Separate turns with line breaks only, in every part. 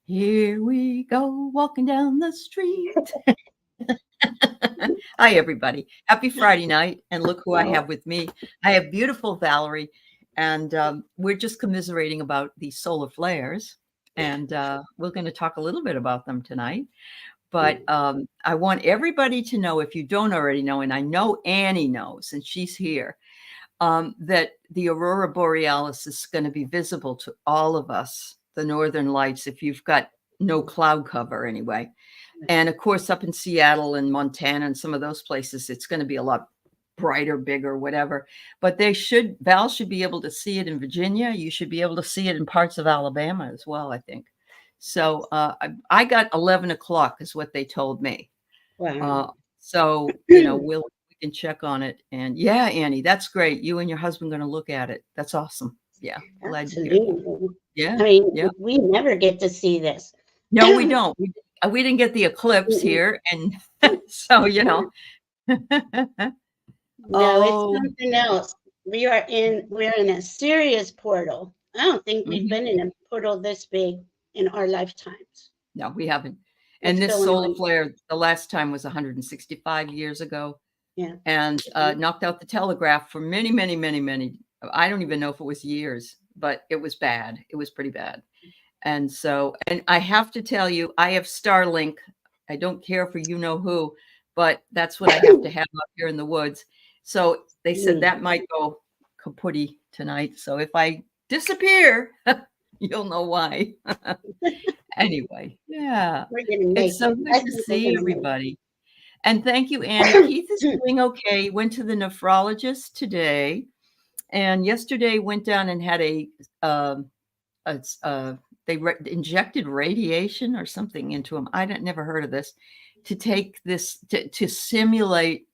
Here we go, walking down the street. Hi, everybody. Happy Friday night. And look who I have with me. I have beautiful Valerie, and we're just commiserating about the solar flares. And we're going to talk a little bit about them tonight. But I want everybody to know, if you don't already know, and I know Annie knows, and she's here, that the aurora borealis is going to be visible to all of us, the northern lights, if you've got no cloud cover anyway. And of course, up in Seattle and Montana and some of those places, it's going to be a lot brighter, bigger, whatever. But Val should be able to see it in Virginia. You should be able to see it in parts of Alabama as well, I think. So I got 11 o'clock is what they told me.
Wow.
So, we can check on it. And yeah, Annie, that's great. You and your husband going to look at it. That's awesome. Yeah. Glad to hear that. Yeah.
I mean, we never get to see this.
No, we don't. We didn't get the eclipse here. And so,
No, it's something else. We're in a serious portal. I don't think we've been in a portal this big in our lifetimes.
No, we haven't. And this solar flare, the last time was 165 years ago.
Yeah.
And knocked out the telegraph for many, many, many, many. I don't even know if it was years, but it was bad. It was pretty bad. And so, and I have to tell you, I have Starlink. I don't care for you know who, but that's what I have to have up here in the woods. So they said that might go kaputty tonight. So if I disappear, you'll know why. Anyway, yeah. It's so good to see everybody. And thank you, Annie. Keith is doing okay. Went to the nephrologist today. And yesterday went down and had they injected radiation or something into him. I never heard of this, to take this, to simulate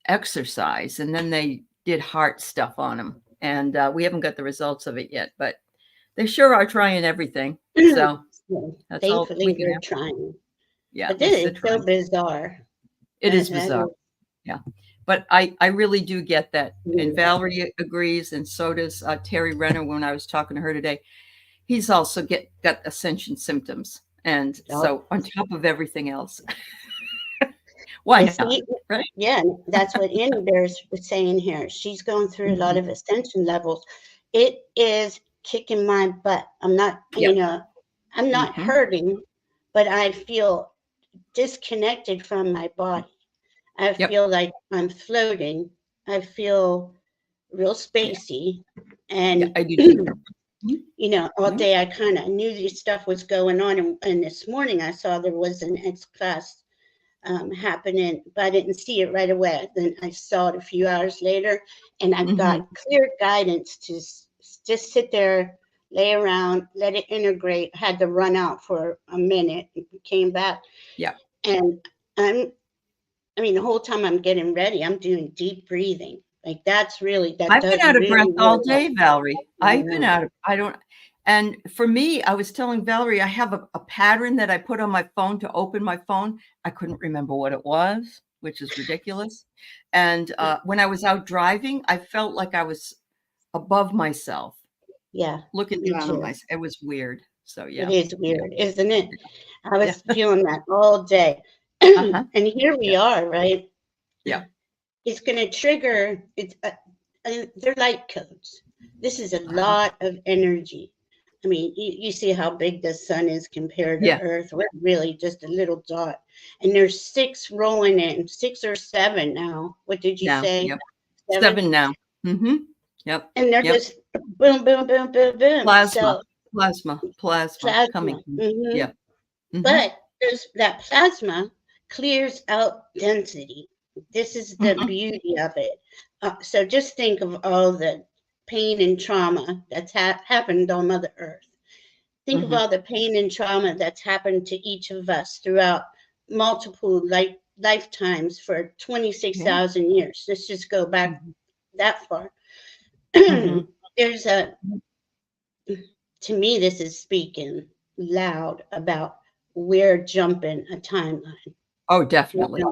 exercise. And then they did heart stuff on him. And we haven't got the results of it yet, but they sure are trying everything. So that's
thankfully they're trying.
Yeah.
But this is so bizarre.
It is bizarre. Yeah. But I really do get that. And Valerie agrees. And so does Terry Renner. When I was talking to her today, he's also got ascension symptoms. And so on top of everything else, why not? Right?
Yeah. That's what Annie Bears was saying here. She's going through a lot of ascension levels. It is kicking my butt. I'm not, I'm not hurting, but I feel disconnected from my body. I feel like I'm floating. I feel real spacey. And,
I do too.
All day I kind of knew this stuff was going on. And this morning I saw there was an X class happening, but I didn't see it right away. Then I saw it a few hours later, and I got clear guidance to just sit there, lay around, let it integrate. Had to run out for a minute, came back.
Yeah.
And the whole time I'm getting ready, I'm doing deep breathing. Like that's really that.
I've been out of breath all day, Valerie. I've been out of. And for me, I was telling Valerie, I have a pattern that I put on my phone to open my phone. I couldn't remember what it was, which is ridiculous. And when I was out driving, I felt like I was above myself.
Yeah.
Looking down on myself. It was weird. So, yeah.
It is weird, isn't it? I was feeling that all day. And here we are, right?
Yeah.
It's going to trigger, they're light codes. This is a lot of energy. I mean, you see how big the sun is compared to Earth. We're really just a little dot. And there's 6 rolling in, 6 or 7 now. What did you say?
Yep. 7 now. Yep.
And they're just boom, boom, boom, boom, boom.
Plasma coming. Yeah.
But that plasma clears out density. This is the beauty of it. So just think of all the pain and trauma that's happened on Mother Earth. Think of all the pain and trauma that's happened to each of us throughout multiple lifetimes for 26,000 years. Let's just go back that far. There's to me, this is speaking loud about we're jumping a timeline.
Oh, definitely.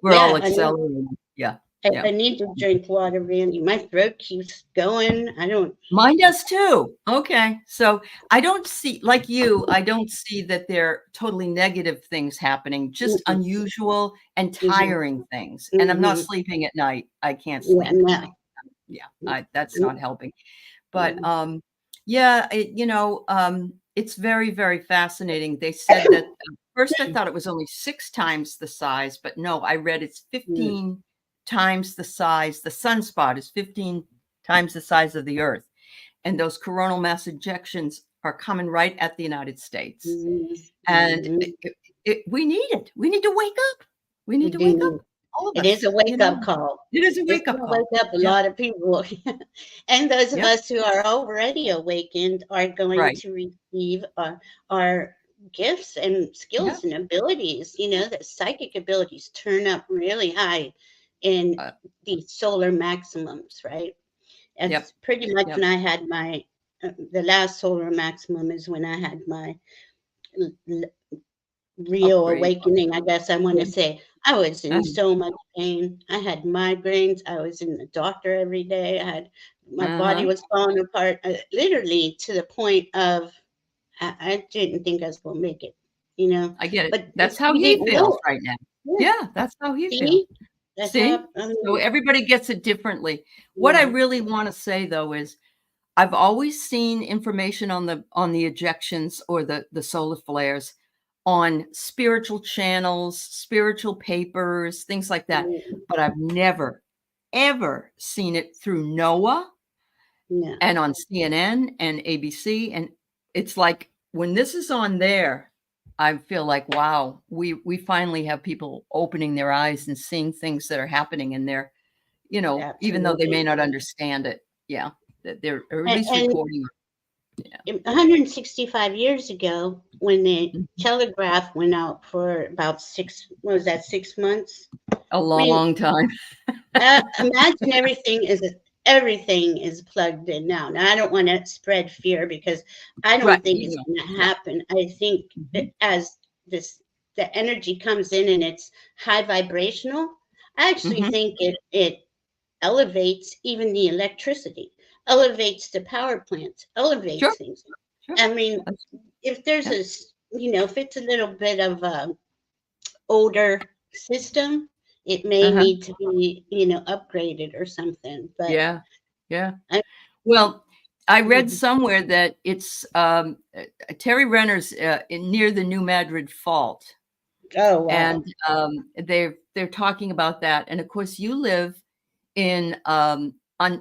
We're all accelerating. Yeah.
I need to drink water, Randy. My throat keeps going. I don't.
Mine does too. Okay. So I don't see, like you, I don't see that they're totally negative things happening, just
Mm-mm.
unusual and
Mhm.
tiring things. And I'm not
Mhm.
sleeping at night. I can't
Yeah,
sleep at
no.
night. Yeah, that's not helping. But
Mhm.
yeah, it's very, very fascinating. They said that first I thought it was only 6 times the size, but no, I read it's 15 times the size. The sunspot is 15 times the size of the Earth. And those coronal mass ejections are coming right at the United States.
Mhm.
And
Mhm.
we need it. We need to wake up. We
We
need to
do
wake
need.
up, all of
It is
us,
a wake-up call.
It is a
It's
wake-up
gonna
call.
wake up a
Yeah,
lot of people. And those of
yeah,
us who are already awakened are going
right.
to receive our gifts and
Yeah.
skills and abilities. That psychic abilities turn up really high in
Uh,
these solar maximums, right?
yep,
It's pretty much
yep.
when I had the last solar maximum is when I had my real
Upgrade.
awakening, I guess I want
Yeah.
to say. I was in
Uh,
so much pain. I had migraines. I was in the doctor every day. My body
uh-huh.
was falling apart, literally to the point of I didn't think I was going to make it, you know.
I get it.
But
That's how
we
he
didn't
feels
know.
right now.
Yeah.
Yeah, that's how he feels.
See, that's
See?
how.
So everybody gets it differently. What I
Yeah.
really want to say though is I've always seen information on the ejections or the solar flares on spiritual channels, spiritual papers, things like that.
Mm,
But I've never, ever seen it through NOAA
yeah.
and on CNN and ABC. And it's like when this is on there, I feel like, wow, we finally have people opening their eyes and seeing things that are happening in there, even though they
Absolutely.
may not understand it. Yeah. That they're or at
And,
least
and
reporting. Yeah.
165 years ago, when the
Mhm.
telegraph went out for about what was that, 6 months?
A
I mean,
long time.
imagine everything is plugged in now. Now, I don't want to spread fear because I
Right.
don't think it's going to
No.
happen. I think
Mhm.
as the energy comes in and it's high vibrational, I actually
Mhm.
think it elevates even the electricity, elevates the power plants,
Sure.
elevates things.
Sure.
I mean,
That's,
if there's
yeah.
if it's a little bit of a older system, it may
Uh-huh.
need to be, upgraded or something. But
Yeah. Yeah.
I,
Well, I read
mhm.
somewhere that it's Terry Renner's near the New Madrid Fault,
Oh
and
wow,
they're talking about that. And of course, you live in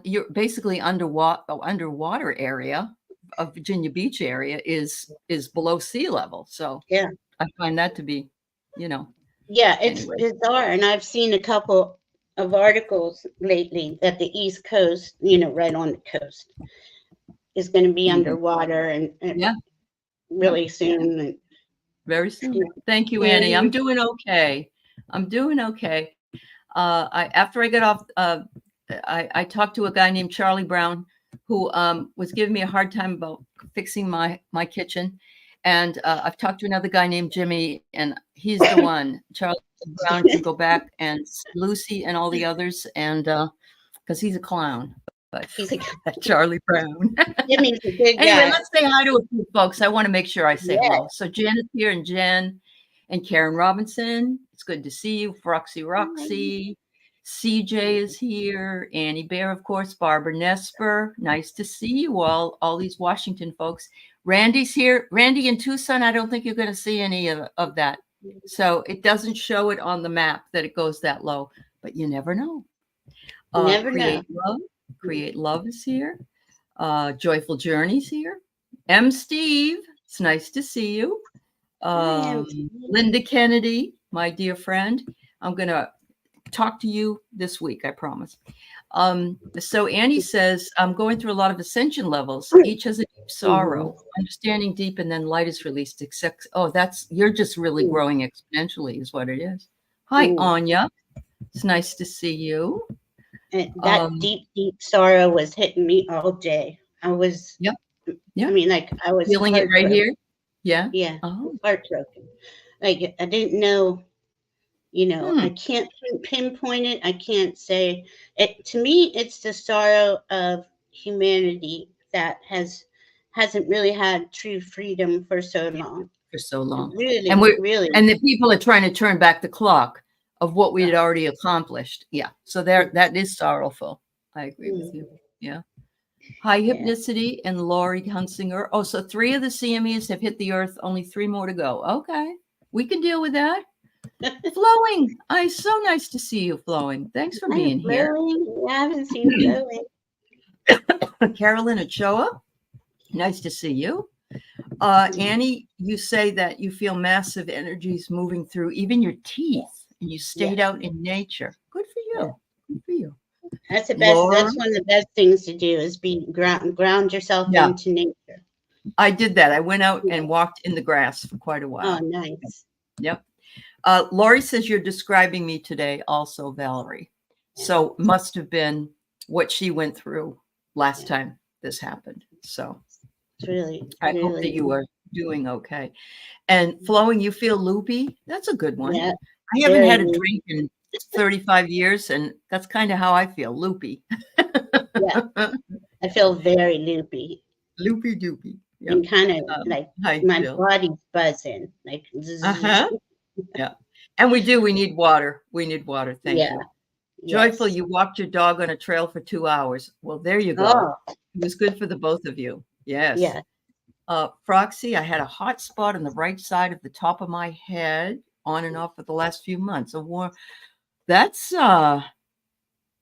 you're basically underwater area of Virginia Beach area is below sea level. So
yeah,
I find that to be,
yeah, it's
anyway.
bizarre, and I've seen a couple of articles lately that the East Coast, right on the coast, is going to be
Mhm.
underwater and
Yeah. Yep.
really soon. And,
Very soon. Thank you, Annie. I'm
and
doing okay. I'm doing okay. After I got off, I talked to a guy named Charlie Brown who was giving me a hard time about fixing my kitchen, and I've talked to another guy named Jimmy, and he's the one. Charlie Brown can go back and Lucy and all the others, and because he's a clown, but
he's like,
Charlie Brown.
Jimmy's a good
Anyway,
guy.
let's say hi to a few folks. I want to make sure I say
Yeah.
hello. So Jen is here, and Jen and Karen Robinson. It's good to see you. Roxy. CJ is here. Annie Bear, of course. Barbara Nesper. Nice to see you all these Washington folks. Randy's here. Randy in Tucson, I don't think you're going to see any of that. So it doesn't show it on the map that it goes that low, but you never know.
You never know.
Create Love. Create Love is here. Joyful Journeys here. M. Steve, it's nice to see you.
I am.
Linda Kennedy, my dear friend. I'm going to talk to you this week, I promise. So Annie says, I'm going through a lot of ascension levels. Each has a deep sorrow, understanding deep, and then light is released. Except, you're just really growing exponentially is what it is. Hi, Anya. It's nice to see you.
And that deep, deep sorrow was hitting me all day. I was,
Yep.
I mean, like I was
Feeling it right
heartbroken.
here. Yeah.
Yeah,
Oh.
heartbroken. Like I didn't know You know, I can't pinpoint it. I can't say it. To me, it's the sorrow of humanity that hasn't really had true freedom for so long.
For so long. And
Really, really.
and the people are trying to turn back the clock of what we had already accomplished. Yeah. So that is sorrowful. I agree with you. Yeah. High Hypnicity and Laurie Hunsinger. Oh, so 3 of the CMEs have hit the earth, only 3 more to go. Okay. We can deal with that. Flowing. It's so nice to see you, Flowing. Thanks for being here.
I haven't seen Flowing.
Carolyn Ochoa. Nice to see you. Annie, you say that you feel massive energies moving through even your teeth, and you stayed out in nature. Good for you. Good for you.
That's the best. Laura, that's one of the best things to do is ground yourself into nature.
I did that. I went out and walked in the grass for quite a while.
Oh, nice.
Yep. Lori says you're describing me today, also, Valerie. So must have been what she went through last time this happened. So I hope that you are doing okay. And Flowing, you feel loopy? That's a good one.
Yeah,
I haven't had a drink in 35 years, and that's kind of how I feel, loopy.
Yeah, I feel very loopy.
Loopy doopy.
Yep. And kind of like my body's buzzing. Like
yeah. And we need water. We need water. Thank you. Joyful, you walked your dog on a trail for 2 hours. Well, there you go. Oh. It was good for the both of you. Yes.
Yeah.
Froxy, I had a hot spot on the right side of the top of my head on and off for the last few months. That's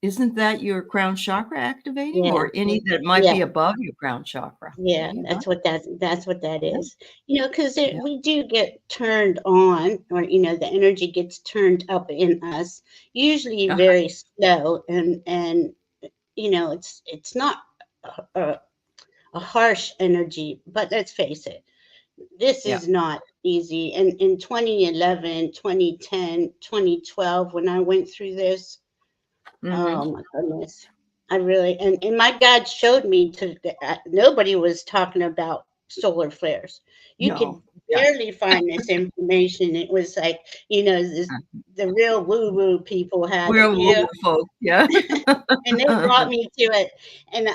isn't that your crown chakra activating, or any that might be above your crown chakra?
Yeah, that's what that is. You know, because we do get turned on, or the energy gets turned up in us, usually very slow, and it's not a harsh energy, but let's face it, this is not easy. And in 2011, 2010, 2012, when I went through this, oh my goodness, I really, and my God showed me nobody was talking about solar flares. You could barely find this information. It was like, the real woo-woo people had
real woo folk, and
they brought me to it, and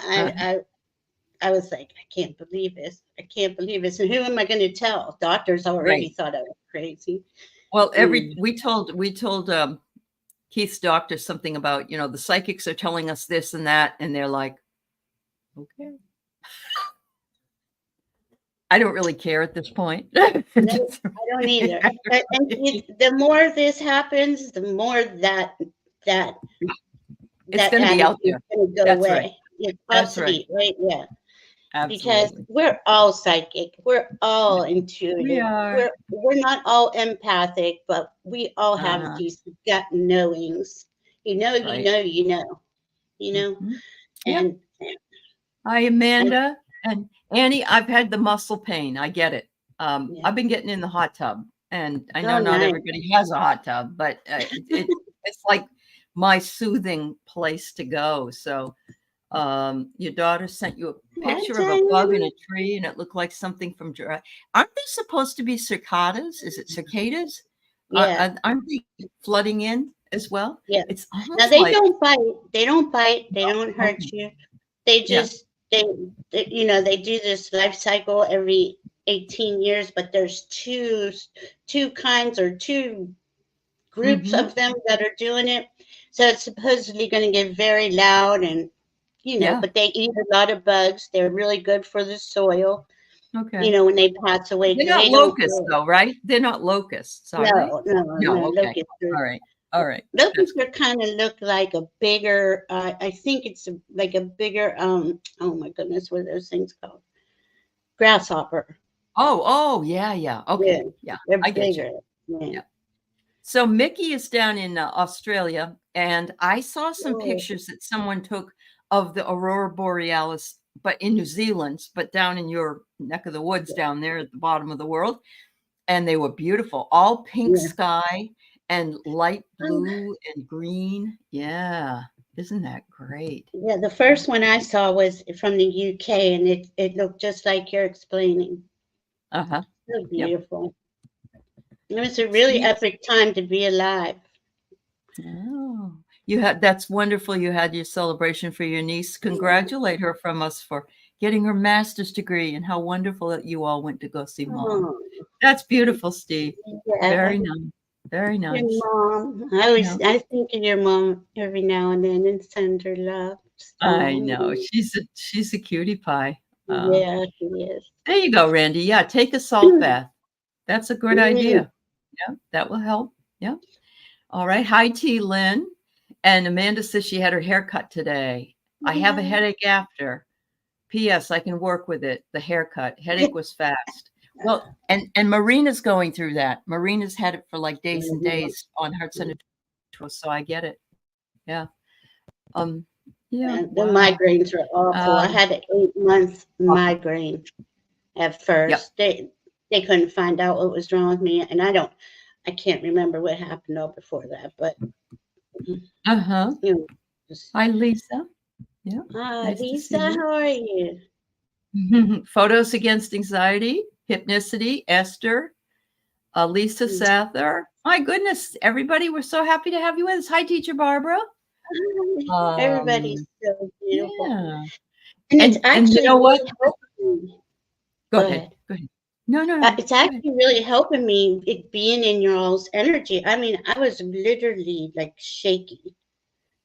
I was like, I can't believe this. I can't believe this. And who am I going to tell? Doctors already thought I was crazy.
Well, we told Keith's doctor something about, the psychics are telling us this and that, and they're like, okay. I don't really care at this point.
No, I don't either. But the more this happens, the more that
it's going to be out there.
Going to go away. Right. It's obsolete, right? Yeah. Absolutely. Because we're all psychic. We're all intuitive. We're not all empathic, but we all have these gut knowings. You know.
Mm-hmm. And hi, Amanda and Annie. I've had the muscle pain. I get it. I've been getting in the hot tub, and I know not everybody has a hot tub, but it's like my soothing place to go. So. Your daughter sent you a picture of a bug in a tree, and it looked like something from. Aren't they supposed to be cicadas? Is it cicadas?
Yeah.
Aren't they flooding in as well?
Yeah.
It's
now they don't bite. They don't bite. They don't hurt you. They just they do this life cycle every 18 years, but there's two kinds or two groups of them that are doing it. So it's supposedly going to get very loud and. But they eat a lot of bugs. They're really good for the soil.
Okay.
When they pass away.
They're not locusts, though, right? They're not locusts, are they?
No.
Okay. All right.
Locusts are kind of look like a bigger. I think it's like a bigger. Oh my goodness, what are those things called? Grasshopper.
Oh, yeah. Okay, yeah.
They're bigger. Yeah.
So Mickey is down in Australia, and I saw some pictures that someone took of the aurora borealis, but in New Zealand, but down in your neck of the woods down there at the bottom of the world. And they were beautiful, all pink sky and light blue and green. Yeah. Isn't that great?
Yeah. The first one I saw was from the UK, and it looked just like you're explaining. So beautiful. It was a really epic time to be alive.
Oh, that's wonderful. You had your celebration for your niece. Congratulate her from us for getting her master's degree, and how wonderful that you all went to go see Mom.
Oh,
That's beautiful, Steve.
yeah.
Very nice. Very
Your
nice.
mom.
Yeah,
I think of your mom every now and then and send her love.
I know.
So,
She's a cutie pie.
yeah, she is.
There you go, Randy. Yeah, take a salt bath. That's a good
Mm,
idea. Yeah, that will help. Yeah. All right. Hi, T. Lynn. And Amanda says she had her hair cut today. I have a
yeah.
headache after. P.S. I can work with it. The haircut. Headache was fast. Well, and Marina's going through that. Marina's had it for like days and days on Heart Center Twist, so I get it. Yeah. Yeah.
And the
Wow.
migraines are awful. I had an 8-month
Awful.
migraine at
Yep.
first. They couldn't find out what was wrong with me, and I can't remember what happened all before that, but
Uh-huh.
you know, just,
Hi, Lisa. Yeah. Nice to
Lisa,
see
how are you?
you. Photos Against Anxiety, Hypnicity, Esther, Lisa Sather. My goodness, everybody, we're so happy to have you with us. Hi, Teacher Barbara.
Everybody's so beautiful.
Yeah.
And it's
And you
actually
know what?
really helping me.
Go
Go
ahead.
ahead.
Go ahead. No.
It's
Go ahead.
actually really helping me, it being in your all's energy. I mean, I was literally like shaky,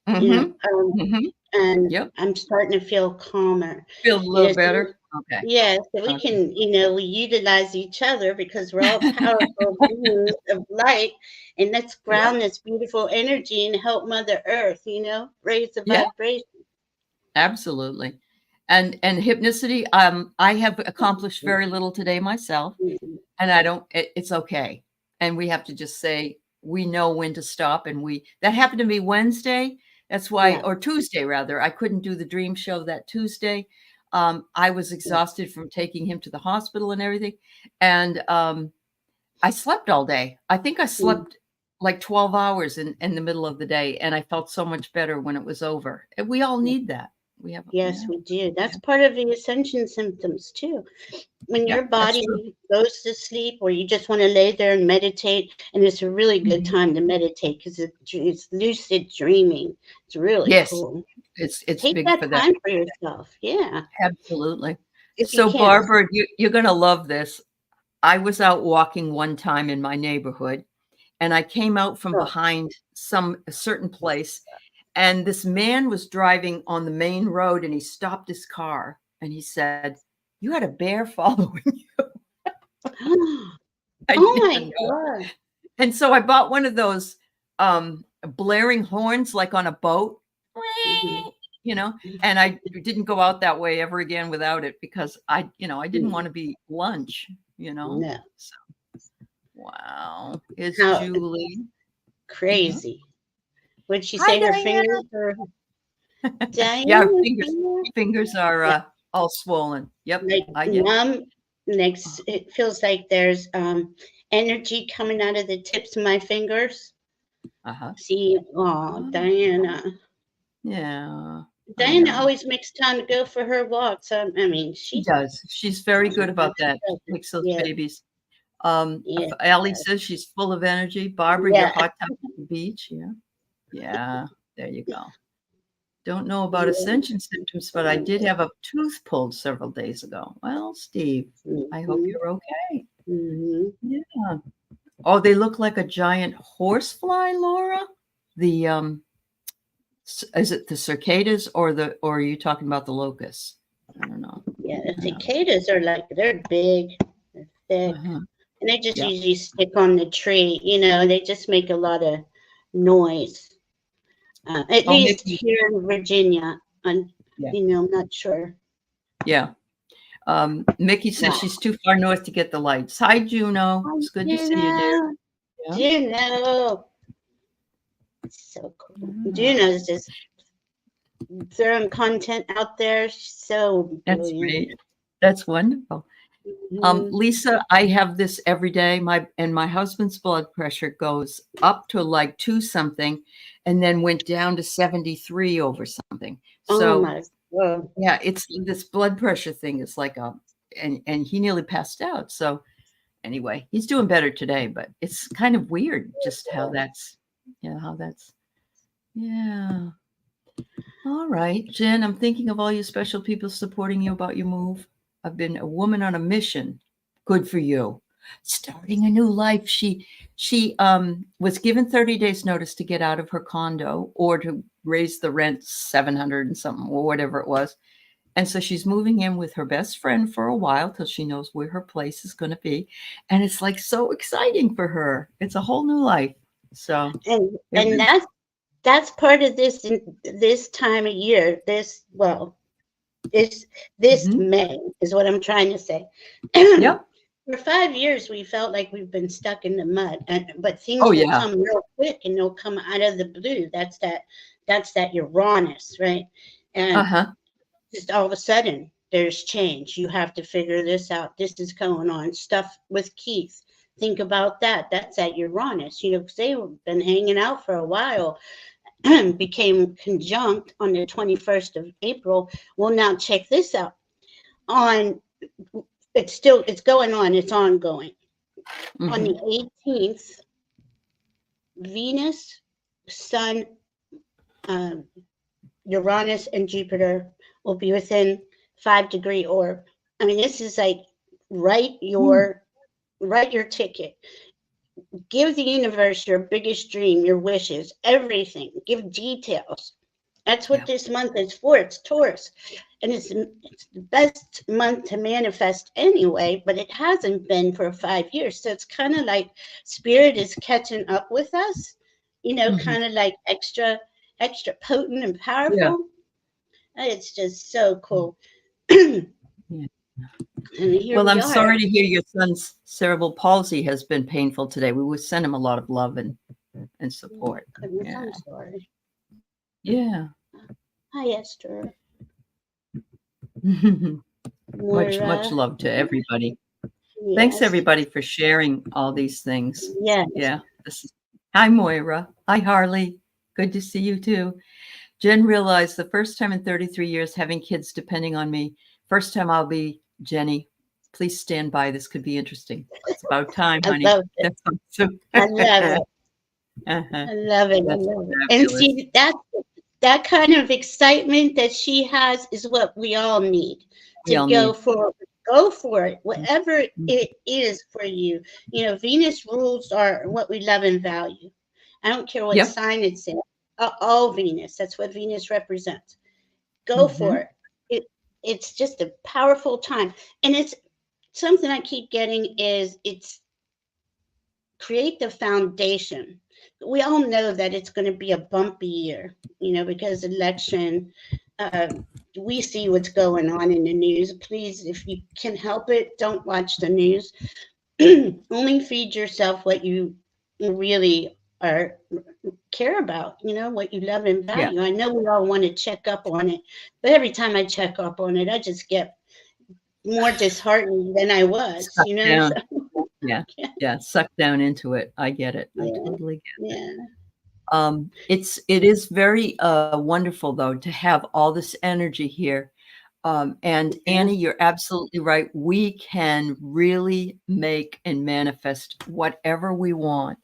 you know,
Mm-hmm.
and
Yep.
I'm starting to feel calmer.
Feel a
You
little
know,
better. Okay.
yeah, so we
Okay.
can, we utilize each other because we're all powerful beings of light, and let's
Yep.
ground this beautiful energy and help Mother Earth, raise the
Yeah.
vibration.
Absolutely. And hypnicity, I have accomplished very little today myself,
Mhm.
and it's okay. And we have to just say, we know when to stop. And that happened to me Wednesday. That's why,
Yeah.
or Tuesday rather, I couldn't do the dream show that Tuesday. I was exhausted from taking him to the hospital and everything. And I slept all day. I think I slept like 12 hours in the middle of the day. And I felt so much better when it was over. And we all need that.
Yes, we do. That's part of the ascension symptoms too. When
Yeah,
your
that's true.
body goes to sleep, or you just want to lay there and meditate, and it's a really good
Mhm.
time to meditate because it's lucid dreaming. It's really
Yes,
cool.
it's
Take
big
that
for that.
time for yourself. Yeah,
Absolutely.
if you
So
can.
Barbara, you're going to love this. I was out walking one time in my neighborhood, and I came out from
Oh,
behind a certain place, and this man was driving on the main road, and he stopped his car and he said, "You had a bear following you." I
oh
didn't
my
know.
God.
And so I bought one of those blaring horns like on a boat,
Mhm.
and I didn't go out that way ever again without it because I didn't
Mm,
want to be lunch.
no,
So, wow. It's
how
Julie. Uh-huh.
crazy. Would she
Hi,
say her fingers or
Yeah,
Diana?
fingers are
Yeah,
all swollen. Yep,
like
I get it.
numb. Next, it feels like there's energy coming out of the tips of my fingers.
Uh-huh.
See, oh,
Oh,
Diana.
yeah, I
Diana
know.
always makes time to go for her walks. I mean,
She does. She's very good about
she
that.
does
She
it.
takes those
Yeah,
babies.
yeah,
Aley says she's full of energy. Barbara, your
yeah,
hot tub at the beach. Yeah. Yeah. There you go. Don't know about
yeah.
ascension symptoms, but I did have a tooth pulled several days ago. Well, Steve, I hope
Mm-hmm,
you're okay.
mm-hmm.
Yeah. Oh, they look like a giant horsefly, Laura. The is it the cicadas or are you talking about the locusts? I don't know.
Yeah, the cicadas are they're big, they're thick,
Uh-huh.
and they just
Yeah.
usually stick on the tree. They just make a lot of noise. At
Oh,
least
Mickey.
here in Virginia,
Yeah.
I'm not sure.
Yeah. Mickey says
Wow.
she's too far north to get the lights. Hi, Juno.
Hi,
It's good to see you, dear.
Juno.
Yeah.
Juno. So cool.
Ah,
Juno's just throwing content out there. She's so
that's
brilliant.
great. That's wonderful.
Mhm.
Lisa, I have this every day. My husband's blood pressure goes up to like 2 something and then went down to 73 over something.
Oh
So
my God.
yeah, it's this blood pressure thing is like and he nearly passed out. So anyway, he's doing better today, but it's kind of weird just how that's Yeah. All right, Jen, I'm thinking of all you special people supporting you about your move. I've been a woman on a mission. Good for you. Starting a new life. She was given 30 days notice to get out of her condo or to raise the rent 700 and something or whatever it was. And so she's moving in with her best friend for a while till she knows where her place is going to be. And it's like so exciting for her. It's a whole new life. So
And that's part of this time of year. This
Mhm.
May is what I'm trying to say.
Yep.
For 5 years, we felt like we've been stuck in the mud, but things
Oh
will
yeah.
come real quick and they'll come out of the blue. That's that Uranus, right? And
Uh-huh.
just all of a sudden, there's change. You have to figure this out. This is going on. Stuff with Keith. Think about that. That's at Uranus, 'cause they've been hanging out for a while. Became conjunct on the 21st of April. Well, now check this out. It's going on. It's ongoing. On
Mhm.
the 18th, Venus, Sun, um, Uranus, and Jupiter will be within 5-degree orb. I mean, this is like write
Mm.
your ticket. Give the universe your biggest dream, your wishes, everything. Give details. That's what
Yeah.
this month is for. It's Taurus. And it's the best month to manifest anyway, but it hasn't been for 5 years. So it's kind of like spirit is catching up with us,
Mhm.
kind of like extra potent and
Yeah.
powerful. It's just so cool. And
Yeah.
here
Well,
we
I'm
are.
sorry to hear your son's cerebral palsy has been painful today. We will send him a lot of love and support.
Goodness,
Yeah.
I'm sorry.
Yeah.
Hi, Esther.
Much
Moira.
love to everybody. Thanks
Yes.
everybody for sharing all these things.
Yes.
Yeah. Hi Moira. Hi Harley. Good to see you too. Jen realized the first time in 33 years having kids depending on me. First time I'll be Jenny. Please stand by. This could be interesting. It's about time,
I
honey.
love it.
That's awesome.
I love it.
Uh-huh.
I love it. I
That's
love it. And
fabulous.
see, that kind of excitement that she has is what we all need
We
to
all
go
need.
for. Go for it, whatever
Mhm.
it is for you. Venus rules are what we love and value. I don't care what
Yep.
sign it's in. All Venus. That's what Venus represents. Go for
Hmm.
it. It's just a powerful time, and it's something I keep getting is it's create the foundation. We all know that it's going to be a bumpy year, because election. Uh, we see what's going on in the news. Please, if you can help it, don't watch the news. Only feed yourself what you really are care about. What you love and
Yeah.
value. I know we all want to check up on it, but every time I check up on it, I just get more disheartened than I was.
Suck
So
down. Yeah.
yeah,
Yeah. Suck down into it. I get it. I
yeah,
totally get it.
yeah.
It is very wonderful though to have all this energy here. And Annie, you're absolutely right. We can really make and manifest whatever we want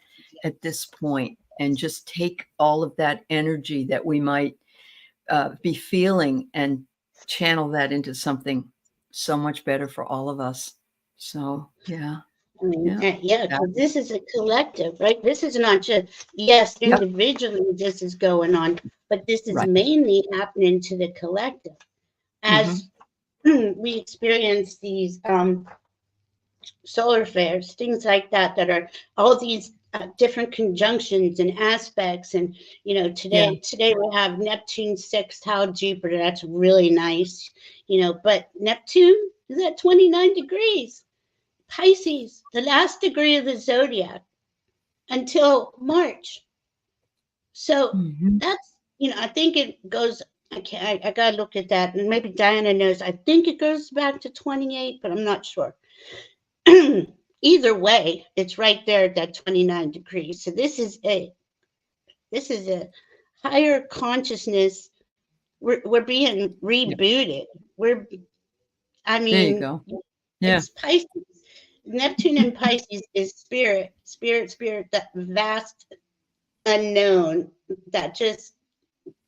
at this point, and just take all of that energy that we might be feeling and channel that into something so much better for all of us. So yeah,
I mean,
yeah,
yeah, because this is a collective, right? This is not just, yes,
yep,
individually this is going on, but this is
right.
mainly happening to the collective
Hmm.
as we experience these solar flares, things like that are all these different conjunctions and aspects. And
Yeah,
today we have Neptune sextile Jupiter. That's really nice. But Neptune is at 29 degrees. Pisces, the last degree of the zodiac, until March. So
hmm,
that's, I think it goes. I gotta look at that, and maybe Diana knows. I think it goes back to 28, but I'm not sure. Either way, it's right there at that 29 degrees. So this is a higher consciousness. We're being
yeah.
rebooted. We're I
There you
mean,
go. Yeah.
it's Pisces. Neptune and Pisces is spirit, that vast unknown that just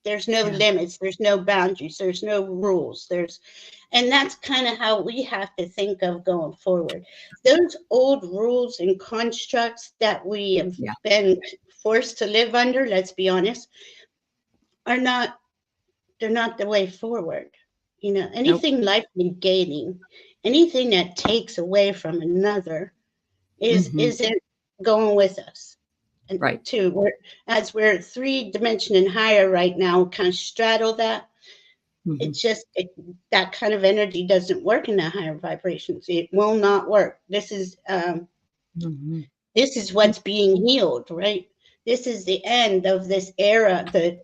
There's no limits, there's no boundaries, there's no rules. And that's kind of how we have to think of going forward. Those old rules and constructs that we have been forced to live under, let's be honest, they're not the way forward. You know, anything life negating, anything that takes away from another isn't going with us. And as we're 3-dimension and higher right now, kind of straddle that. It's just that kind of energy doesn't work in the higher vibrations. It will not work. This is what's being healed, right? This is the end of this era, the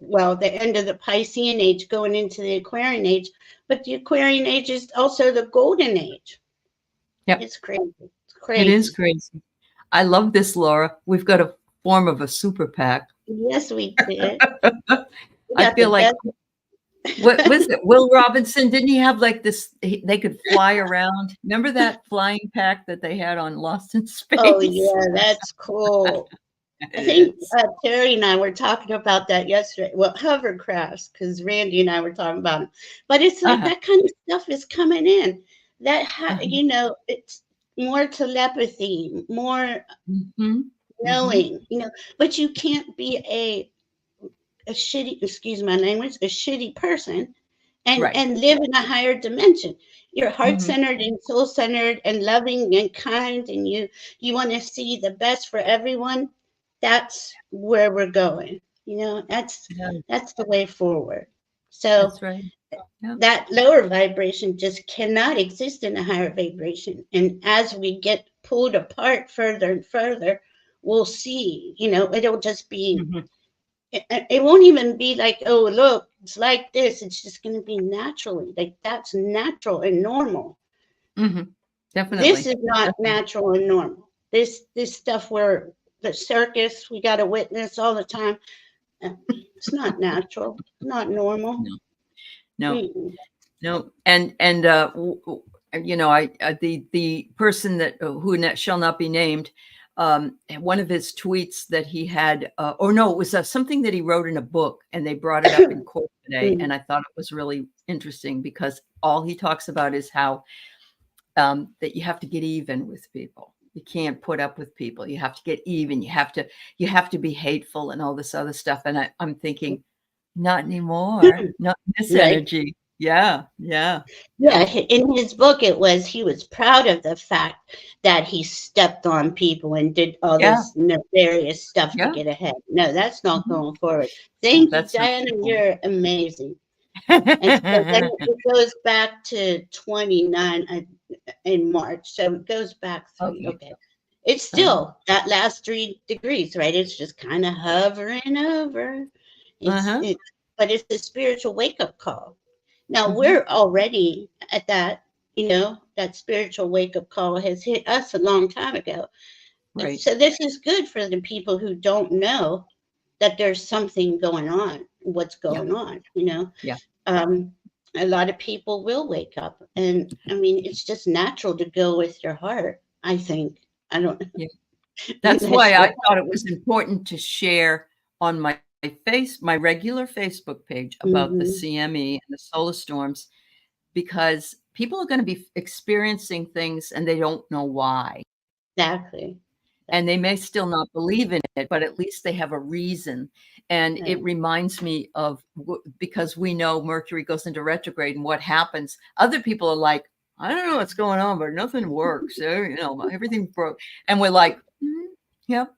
end of the Piscean age going into the Aquarian age. But the Aquarian age is also the golden age.
Yep.
It's crazy. It's crazy.
It is crazy. I love this, Laura. We've got a form of a super PAC.
Yes, we did.
I feel like, what was it? Will Robinson, didn't he have like this, they could fly around? Remember that flying pack that they had on Lost in Space?
Oh, yeah, that's cool. I think Terry and I were talking about that yesterday. Well, hovercrafts, because Randy and I were talking about it. But it's like that kind of stuff is coming in. That, you know, it's more telepathy, more knowing, you know. But you can't be a shitty, excuse my language, a shitty person and live in a higher dimension. You're heart-centered and soul-centered and loving and kind, and you want to see the best for everyone. That's where we're going. You know, that's the way forward. So that lower vibration just cannot exist in a higher vibration. And as we get pulled apart further and further, we'll see, you know, it'll just be, it won't even be like, oh, look, it's like this. It's just going to be naturally. Like, that's natural and normal.
Definitely.
This is not natural and normal. This stuff where the circus we got to witness all the time, it's not natural, not normal.
No. And you know, the person that who shall not be named, one of his tweets that he had, or no, it was something that he wrote in a book, and they brought it up in court today, and I thought it was really interesting because all he talks about is how that you have to get even with people. You can't put up with people. You have to get even. You have to be hateful and all this other stuff. And I'm thinking, not anymore. Not this energy. Yeah.
In his book, he was proud of the fact that he stepped on people and did all this nefarious stuff to get ahead. No, that's not going forward. Thank you, Diana. You're amazing. And so then it goes back to 29 in March. So it goes back 3. Okay. It's still that last 3 degrees, right? It's just kind of hovering over. But it's a spiritual wake-up call. Now, we're already at that, you know, that spiritual wake-up call has hit us a long time ago. Right. So this is good for the people who don't know that there's something going on, what's going on, you know? A lot of people will wake up. And, I mean, it's just natural to go with your heart, I think. I don't know.
Yeah. That's why I thought it was important to share on my regular Facebook page about the CME and the solar storms, because people are going to be experiencing things and they don't know why.
Exactly.
And they may still not believe in it, but at least they have a reason. And it reminds me of, because we know Mercury goes into retrograde and what happens. Other people are like, I don't know what's going on, but nothing works. You know, everything broke. And we're like, yep.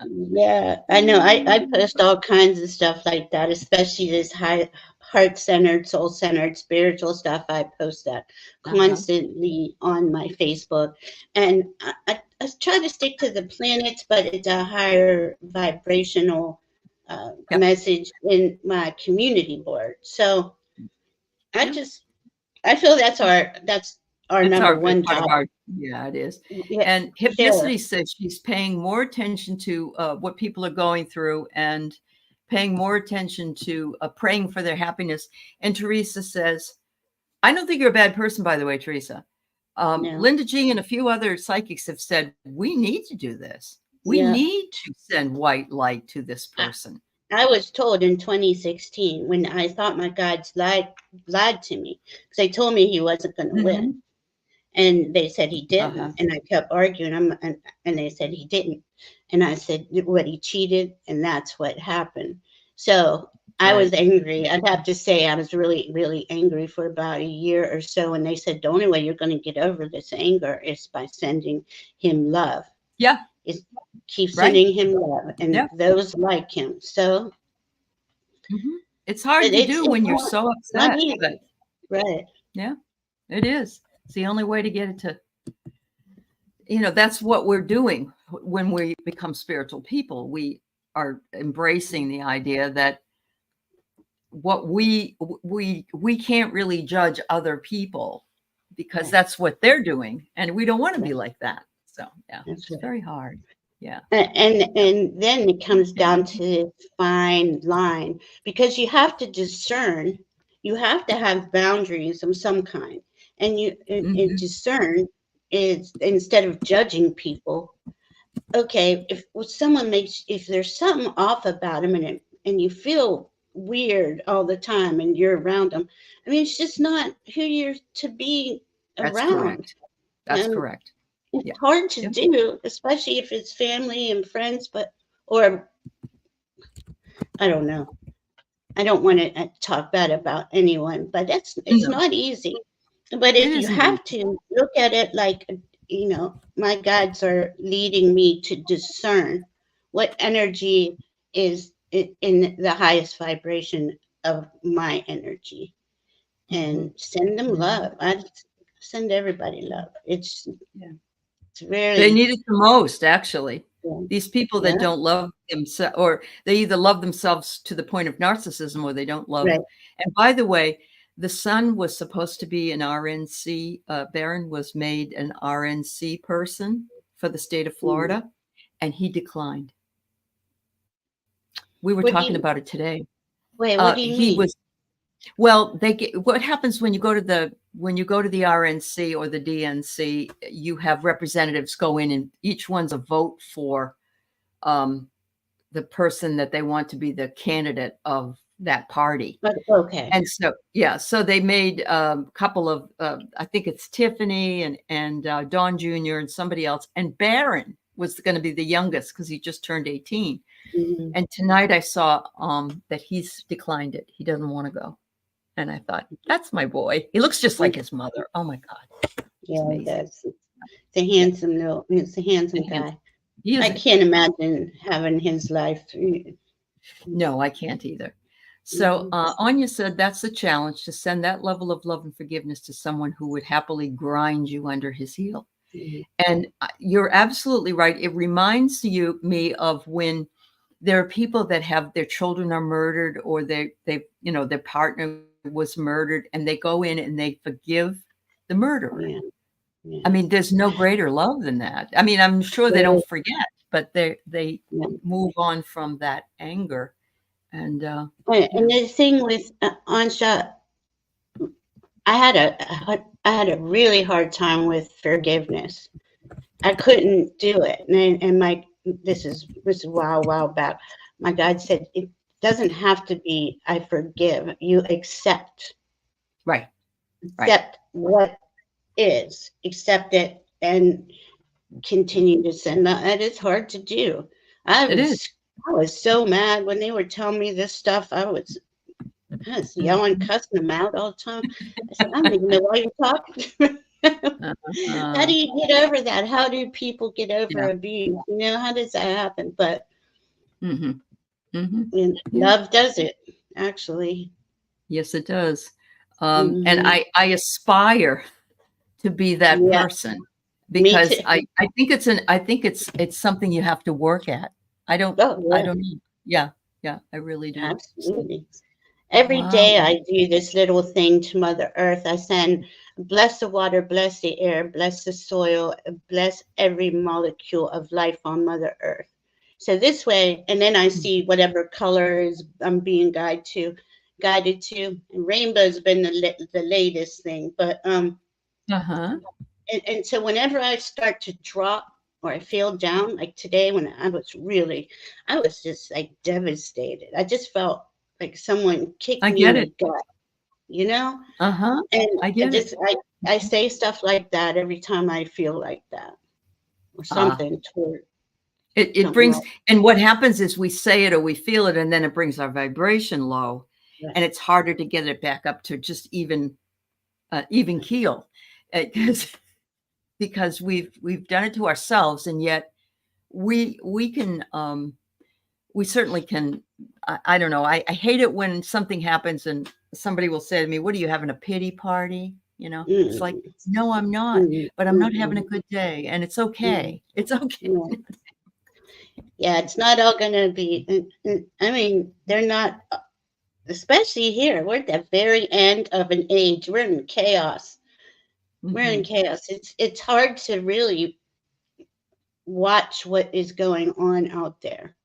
Yeah, I know. I post all kinds of stuff like that, especially this heart-centered, soul-centered, spiritual stuff. I post that constantly on my Facebook. And I try to stick to the planets, but it's a higher vibrational message in my community board. So I feel that's our number one job.
Yeah, it is. And Hypnicity says she's paying more attention to what people are going through and paying more attention to praying for their happiness. And Teresa says, I don't think you're a bad person, by the way, Teresa. Linda G and a few other psychics have said, we need to do this. We need to send white light to this person.
I was told in 2016 when I thought my guides lied to me because they told me he wasn't going to win, and they said he didn't, and I kept arguing. And they said he didn't, and I said what, he cheated, and that's what happened. So I was angry. I'd have to say I was really, really angry for about a year or so. And they said the only way you're going to get over this anger is by sending him love.
Yeah.
Is keep sending him love and those like him. So
it's hard to do when you're so upset. But,
right.
Yeah, it is. It's the only way to get it to, that's what we're doing when we become spiritual people. We are embracing the idea that what we can't really judge other people because that's what they're doing, and we don't want to be like that. So it's very hard. Yeah.
And then it comes down to this fine line, because you have to discern, you have to have boundaries of some kind. And and discern is, instead of judging people, okay, if there's something off about them and you feel weird all the time and you're around them, I mean, it's just not who you're to be around.
That's correct.
It's hard to do, especially if it's family and friends, or I don't know. I don't want to talk bad about anyone, but it's not easy. But if you have to look at it like, my guides are leading me to discern what energy is in the highest vibration of my energy, and send them love. I send everybody love. It's really,
they need it the most, actually. These people that don't love themselves, or they either love themselves to the point of narcissism, or they don't love. And by the way, the son was supposed to be an RNC. Barron was made an RNC person for the state of Florida, and he declined. We were talking about it today.
Wait, what do you mean?
Well, what happens when you go to the RNC or the DNC, you have representatives go in, and each one's a vote for the person that they want to be the candidate of that party.
Okay.
And so they made a couple of I think it's Tiffany and Dawn Jr. and somebody else, and Barron was going to be the youngest because he just turned 18. And tonight I saw that he's declined it. He doesn't want to go. And I thought, that's my boy. He looks just like his mother. Oh my God.
Yeah, he does. It's a handsome guy. I can't imagine having his life.
No, I can't either. So Anya said that's the challenge, to send that level of love and forgiveness to someone who would happily grind you under his heel. And you're absolutely right. It reminds me of when there are people that have their children are murdered, or their partner was murdered, and they go in and they forgive the murderer. I mean, there's no greater love than that. I mean, I'm sure they don't forget, but they move on from that anger. And
the thing with Ansha, I had a really hard time with forgiveness. I couldn't do it, and this is a while back. My guide said it doesn't have to be I forgive. You accept.
Right.
Accept what is. Accept it and continue to send that. And it's hard to do. I was so mad when they were telling me this stuff. I was yelling, cussing them out all the time. I said, I don't even know why you're talking. How do you get over that? How do people get over abuse? How does that happen? But love does it, actually.
Yes, it does. And I aspire to be that person, because I think it's something you have to work at. I don't know. Yeah, I really do.
Absolutely. Every day I do this little thing to Mother Earth. I send, bless the water, bless the air, bless the soil, bless every molecule of life on Mother Earth. So this way, and then I see whatever colors I'm being guided to. And rainbow's been the latest thing, but and so whenever I start to drop or I feel down, like today when I was just like devastated. I just felt like someone kicked
I
me in
get
the
it.
gut, you know?
Uh-huh.
And
I get it.
I say stuff like that every time I feel like that, or
Ah,
something toward
it
something
brings,
like
and what happens is we say it or we feel it, and then it brings our vibration low,
that.
and it's harder to get it back up to just even keel, because we've done it to ourselves, and yet we can we certainly can. I don't know. I hate it when something happens and somebody will say to me, "What are you having, a pity party?" It's like,
Mm,
no, I'm not,
mm,
but I'm not having a
mm,
good day, and it's
mm,
okay. It's okay.
mm. Yeah, it's not all gonna be. I mean, they're not. Especially here, we're at the very end of an age. We're in chaos. We're in
Hmm.
chaos. It's hard to really watch what is going on out there.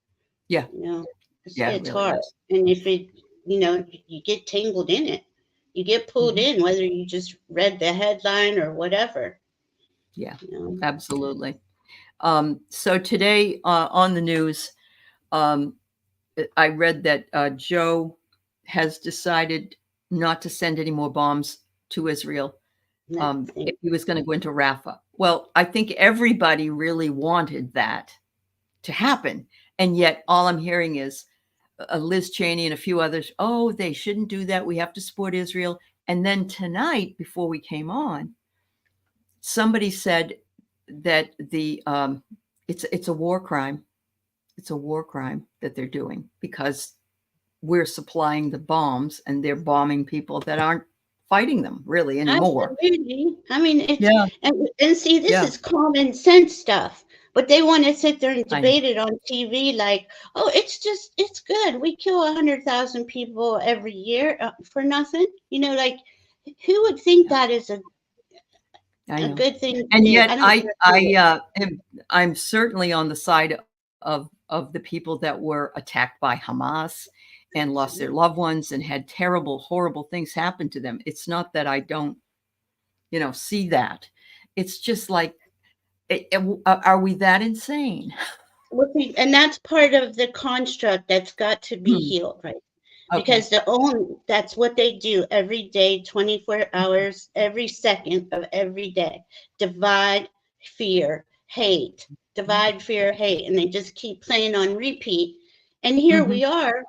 Yeah,
You know,
yeah, it
it's
really
hard.
is.
And if it, you get tangled in it, you get pulled
Mhm.
in, whether you just read the headline or whatever.
Yeah,
You know,
absolutely. So today on the news, um, I read that Joe has decided not to send any more bombs to Israel
that
if
thing.
he was going to go into Rafah. Well, I think everybody really wanted that to happen. And yet all I'm hearing is Liz Cheney and a few others, oh, they shouldn't do that. We have to support Israel. And then tonight, before we came on, somebody said that it's a war crime. It's a war crime that they're doing because we're supplying the bombs and they're bombing people that aren't fighting them really anymore.
Absolutely. I mean,
Yeah,
and see, this
yeah,
is common sense stuff, but they want to sit there and
I know.
debate it on TV like, oh, it's good. We kill 100,000 people every year for nothing. Like, who would think
Yeah,
that is
I
a
know.
good thing to
And
do?
yet
I don't care who it is.
I'm certainly on the side of the people that were attacked by Hamas and lost their loved ones and had terrible, horrible things happen to them. It's not that I don't, see that. It's just like, are we that insane?
Well, see, and that's part of the construct that's got to be
Hmm.
healed, right?
Okay.
Because that's what they do every day, 24 hours, every second of every day. Divide, fear, hate, divide, fear, hate. And they just keep playing on repeat. And here
Hmm.
we are,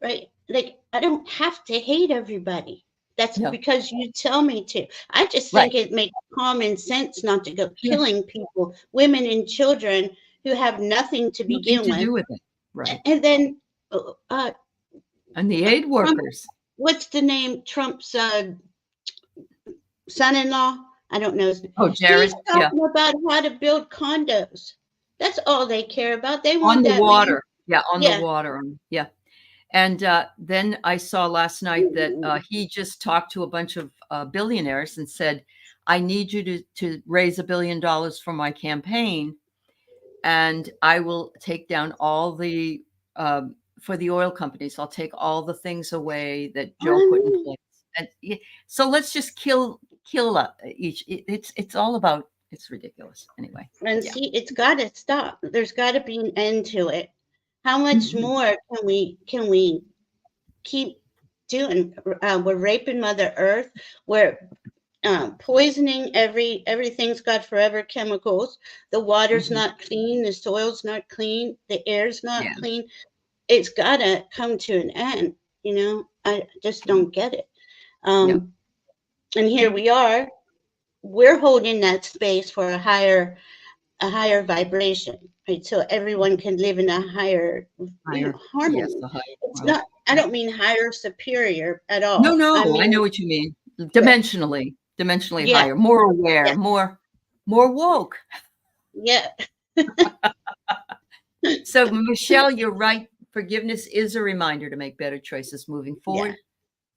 right? Like, I don't have to hate everybody. That's
No.
because you tell me to. I just
Right.
think it makes common sense not to go
Sure.
killing people, women and children who have nothing to
Nothing
begin
to
with.
do with it. Right.
And then uh,
And the aid
Trump,
workers.
what's the name? Trump's son-in-law. I don't know.
Oh,
He's
Jared. Yeah.
talking about how to build condos. That's all they care about. They
On
want
the
that man.
water. Yeah. On the
Yeah.
water. Yeah. And then I saw last night that he just talked to a bunch of billionaires and said, I need you to raise $1 billion for my campaign, and I will take down all the for the oil companies. I'll take all the things away that Joe put in place. And so let's just kill each. It's all about. It's ridiculous. Anyway.
And
Yeah.
see, it's got to stop. There's got to be an end to it. How much
Mhm.
more can we keep doing? We're raping Mother Earth. We're poisoning everything's got forever chemicals. The water's
Mhm.
not clean. The soil's not clean. The air's not
Yeah.
clean. It's got to come to an end. I just don't get it.
Yeah.
And here we are. We're holding that space for a higher vibration, right? So everyone can live in a higher,
Higher. Yes.
harmony.
The higher
It's
world.
not. I
Yeah.
don't mean higher superior at
No,
all. I
no, I
mean,
know what you mean.
right.
Dimensionally
Yeah,
higher, more aware,
yeah,
more woke.
yeah,
So, Michelle, you're right. Forgiveness is a reminder to make better choices moving
yeah.
forward.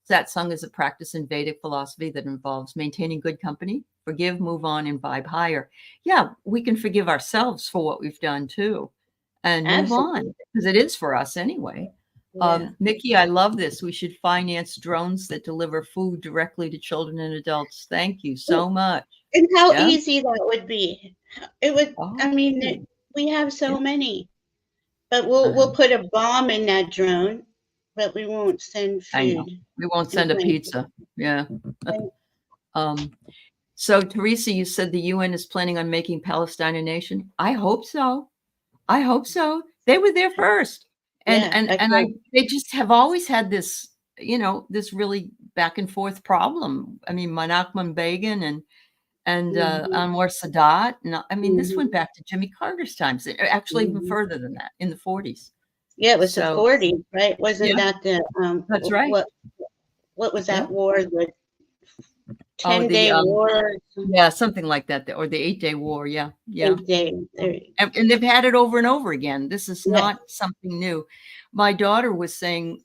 Satsang is a practice in Vedic philosophy that involves maintaining good company, forgive, move on, and vibe higher. Yeah, we can forgive ourselves for what we've done too and move on
Absolutely.
because it is for us anyway.
Yeah.
Mickey, I love this. We should finance drones that deliver food directly to children and adults. Thank you so
Well,
much.
And how
Yeah.
easy that would be. It would. I
Oh,
mean, we have
yeah.
so many, but we'll
Uh-huh.
put a bomb in that drone, but we won't send
I know.
food
We won't
and
send a
blankets.
pizza. Yeah.
Right?
Um, so Teresa, you said the UN is planning on making Palestine a nation. I hope so. I hope so. They were there first. And
Yeah,
and
I
and
feel.
they just have always had this, this really back and forth problem. I mean, Menachem Begin and
Mhm,
Anwar Sadat. And I mean, this went
mhm,
back to Jimmy Carter's times, actually even
mhm.
further than that, in the 40s.
Yeah, it was the
So
40s, right? Wasn't
yeah,
that the
that's right.
what was
Yeah.
that war? The
Oh,
10-day war,
yeah, something like that, or the 8-Day War. Yeah, yeah.
8-day.
And they've had it over and over again. This is
Yeah.
not something new. My daughter was saying,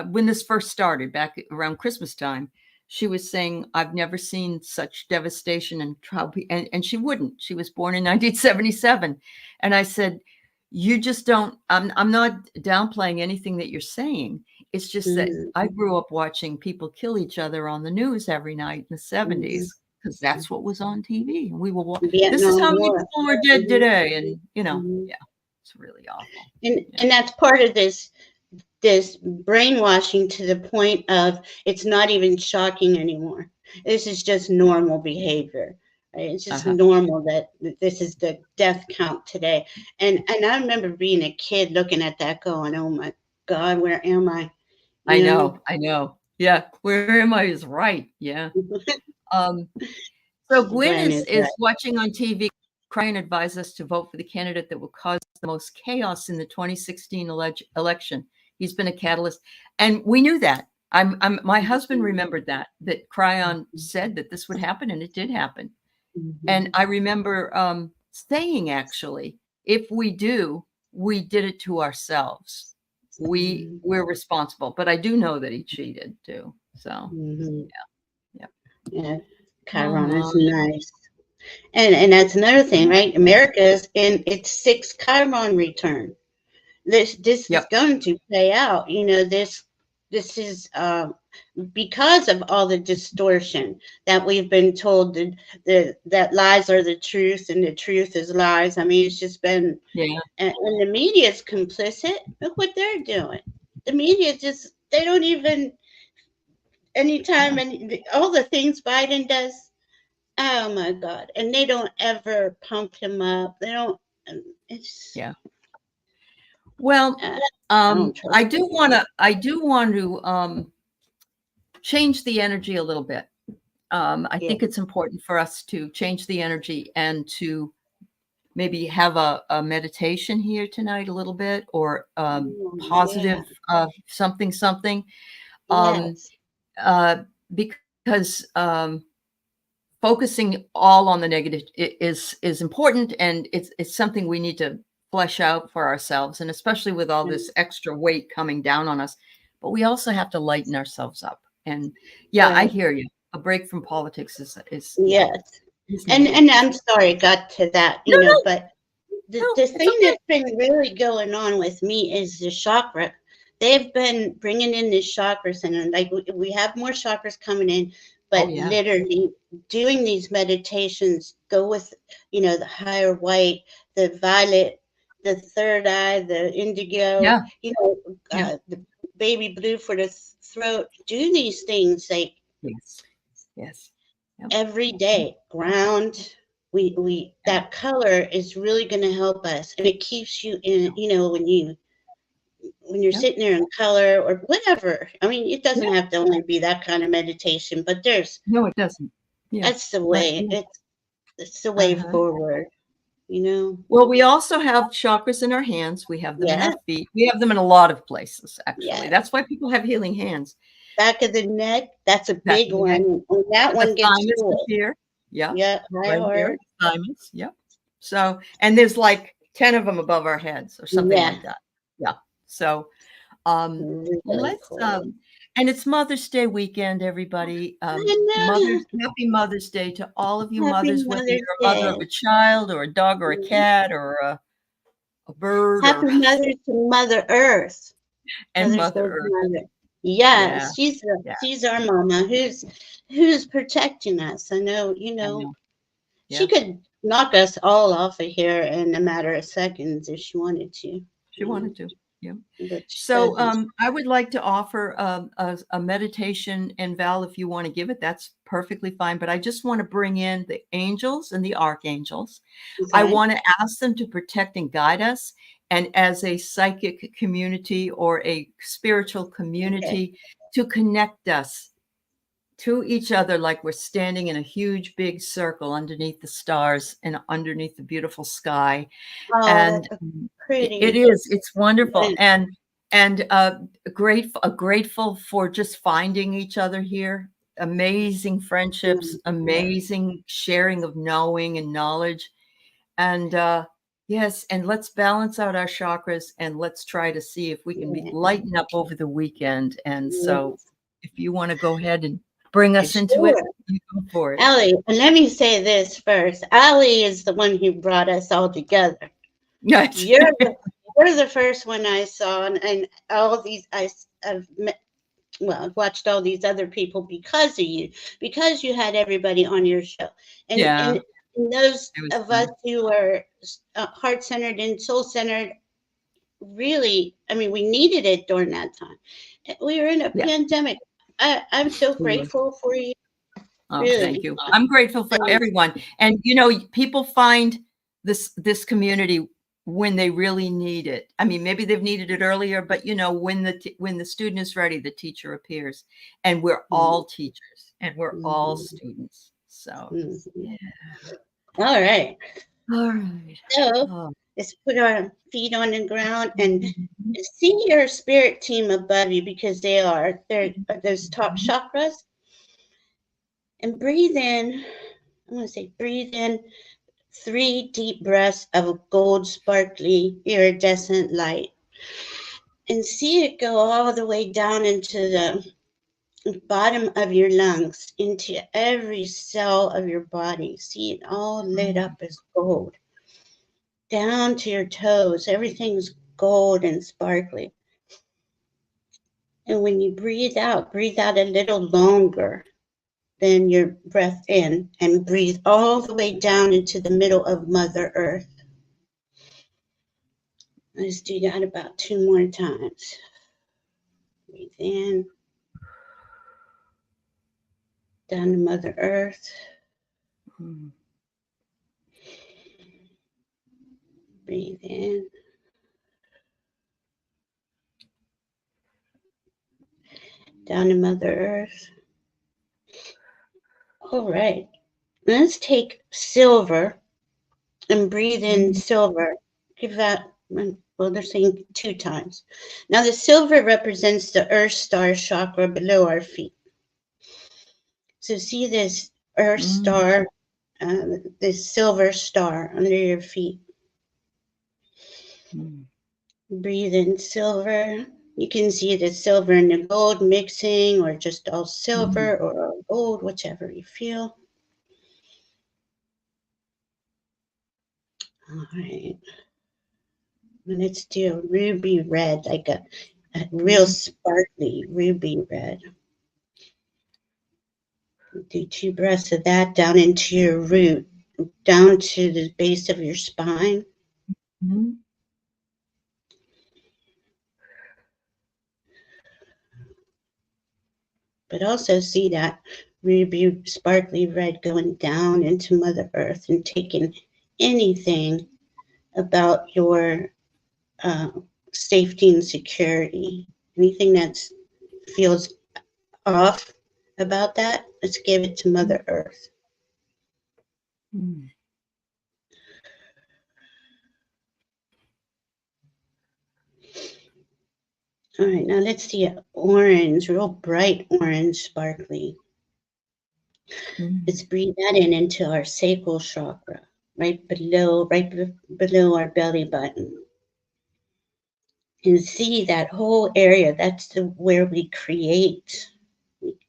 when this first started back around Christmas time, she was saying, "I've never seen such devastation and trouble." And she wouldn't. She was born in 1977, and I said, "You just don't." I'm not downplaying anything that you're saying. It's just that
Mhm,
I grew up watching people kill each other on the news every night in the
mhm,
70s because that's what was on TV, and we were this is
Vietnam
how many
War.
people are dead
Mhm,
today, and
mhm.
yeah, it's really awful.
And
Yeah.
and that's part of this brainwashing to the point of it's not even shocking anymore. This is just normal behavior. Right? It's just
Uh-huh.
normal that this is the death count today. And I remember being a kid looking at that going, "Oh my God, where am I?"
I
You know?
know, I know. Yeah, where am I is right. Yeah. Um, so Gwen
Gwen
is
is right.
watching on TV, crying and advised us to vote for the candidate that will cause the most chaos in the 2016 election. He's been a catalyst, and we knew that. My husband remembered that Cryon said that this would happen, and it did happen. And
Mhm.
I remember saying, actually, if we do, we did it to ourselves.
Mhm.
We're responsible. But I do know that he cheated too. So
Mhm.
yeah.
Yeah.
Oh
Chiron
my.
is nice. And that's another thing, right? America's in its sixth Chiron return. This is
Yep.
going to play out. This is because of all the distortion that we've been told that lies are the truth and the truth is lies. I mean, it's just been,
Yeah.
and the media is complicit. Look what they're doing. The media just, they don't even, anytime,
Yeah.
and all the things Biden does, oh my God. And they don't ever pump him up. They don't, it's,
Yeah. Well,
uh, I don't trust
I do want to change the energy a little bit. I
it.
think it's important for us to change the energy and to maybe have a meditation here tonight a little bit, or
Yeah.
positive something, um,
Yes.
uh, because focusing all on the negative is important, and it's something we need to flesh out for ourselves, and especially with all this extra weight coming down on us. But we also have to lighten ourselves up. And yeah, I
Right.
hear you. A break from politics is yeah,
Yes.
is
And
needed.
and I'm sorry it got to that,
No, no,
but the,
no,
the
it's
thing
okay.
that's been really going on with me is the chakra. They've been bringing in the chakras, and like we have more chakras coming in,
Oh
but
yeah,
literally doing these meditations go with, the higher white, the violet, the third eye, the indigo,
yeah, yeah.
the baby blue for the throat. Do these things like
Yes, yes. Yep,
every day. Ground. We
yep,
that color is really going to help us, and it keeps you in. When you're
yep,
sitting there in color or whatever. I mean, it doesn't
yep.
have to only be that kind of meditation, but
No, it doesn't. Yeah,
that's the
but
way.
yeah.
It's the way
Uh-huh.
forward. You know.
Well, we also have chakras in our hands. We have them in
Yeah.
our feet. We have them in a lot of places, actually.
Yeah.
That's why people have healing hands.
Back of the neck. That's a
Back
big
of the neck.
one. And that
The
one gets
thymus is
full.
here. Yeah,
Yeah. High
right here.
heart.
Thymus. Yep. So, and there's like 10 of them above our heads or something
Yeah.
like that. Yeah. So,
Really
let's
cool.
and it's Mother's Day weekend, everybody.
I know.
Happy Mother's Day to all of you
Happy
mothers, whether
Mother's
you're a mother of
Day.
a child or a dog or a cat or a bird
Happy
or
Mother's to Mother Earth.
and
Mother's
Mother
Day to
Earth.
Mother. Yes,
Yeah, yeah,
she's our mama who's protecting us. I know,
I know.
she
Yeah.
could knock us all off of here in a matter of seconds if she wanted to,
She wanted to. Yeah.
but she
So
doesn't.
I would like to offer a meditation, and Val, if you want to give it, that's perfectly fine. But I just want to bring in the angels and the archangels. I
Okay.
want to ask them to protect and guide us. And as a psychic community or a spiritual
Okay.
community, to connect us to each other like we're standing in a huge, big circle underneath the stars and underneath the beautiful sky.
Oh,
And
that's
it
pretty.
is, it's wonderful.
Yeah.
And grateful for just finding each other here. Amazing friendships, amazing sharing of knowing and knowledge. And yes, and let's balance out our chakras and let's try to see if we can be
Yeah.
lighten up over the weekend. And so
Yes.
if you want to go ahead and bring us into it,
Sure.
you go for it.
Aley, and let me say this first. Aley is the one who brought us all together.
Yes.
You're the first one I saw, and all these I've met. Well, I've watched all these other people because of you, because you had everybody on your show, and
Yeah,
those
it was
of us
fun.
who are heart centered and soul centered, really, I mean, we needed it during that time. We were in a
Yeah,
pandemic. I'm so
we were.
grateful for you,
Oh, thank
really.
you. I'm grateful for
And
everyone. And people find this community when they really need it. I mean, maybe they've needed it earlier, but when the student is ready, the teacher appears, and we're all teachers and we're all
Mhm,
students. So,
mhm.
yeah.
All right.
All right.
So
Oh.
let's put our feet on the ground and
Mhm.
see your spirit team above you because they're those top chakras. And breathe in. I'm going to say breathe in 3 deep breaths of gold, sparkly, iridescent light. And see it go all the way down into the bottom of your lungs, into every cell of your body. See it all lit up as gold. Down to your toes, everything's gold and sparkly. And when you breathe out a little longer than your breath in and breathe all the way down into the middle of Mother Earth. Let's do that about 2 more times. Breathe in, down to Mother Earth.
Mm.
Breathe in. Down to Mother Earth. All right. Let's take silver and breathe in silver. Give that, well, they're saying 2 times. Now, the silver represents the Earth Star chakra below our feet. So, see this Earth
Mm.
Star, this silver star under your feet.
Mm.
Breathe in silver. You can see the silver and the gold mixing, or just all
Mm.
silver or all gold, whichever you feel. All right. Let's do a ruby red, like a real
Mm.
sparkly ruby red. Do 2 breaths of that down into your root, down to the base of your spine.
Mm.
But also see that ruby sparkly red going down into Mother Earth and taking anything about your uh, safety and security. Anything that feels off about that, let's give it to Mother Earth.
Mm.
All right, now let's see orange, real bright orange, sparkly.
Mm.
Let's breathe that in into our sacral chakra, right below our belly button. And see that whole area, that's where we create.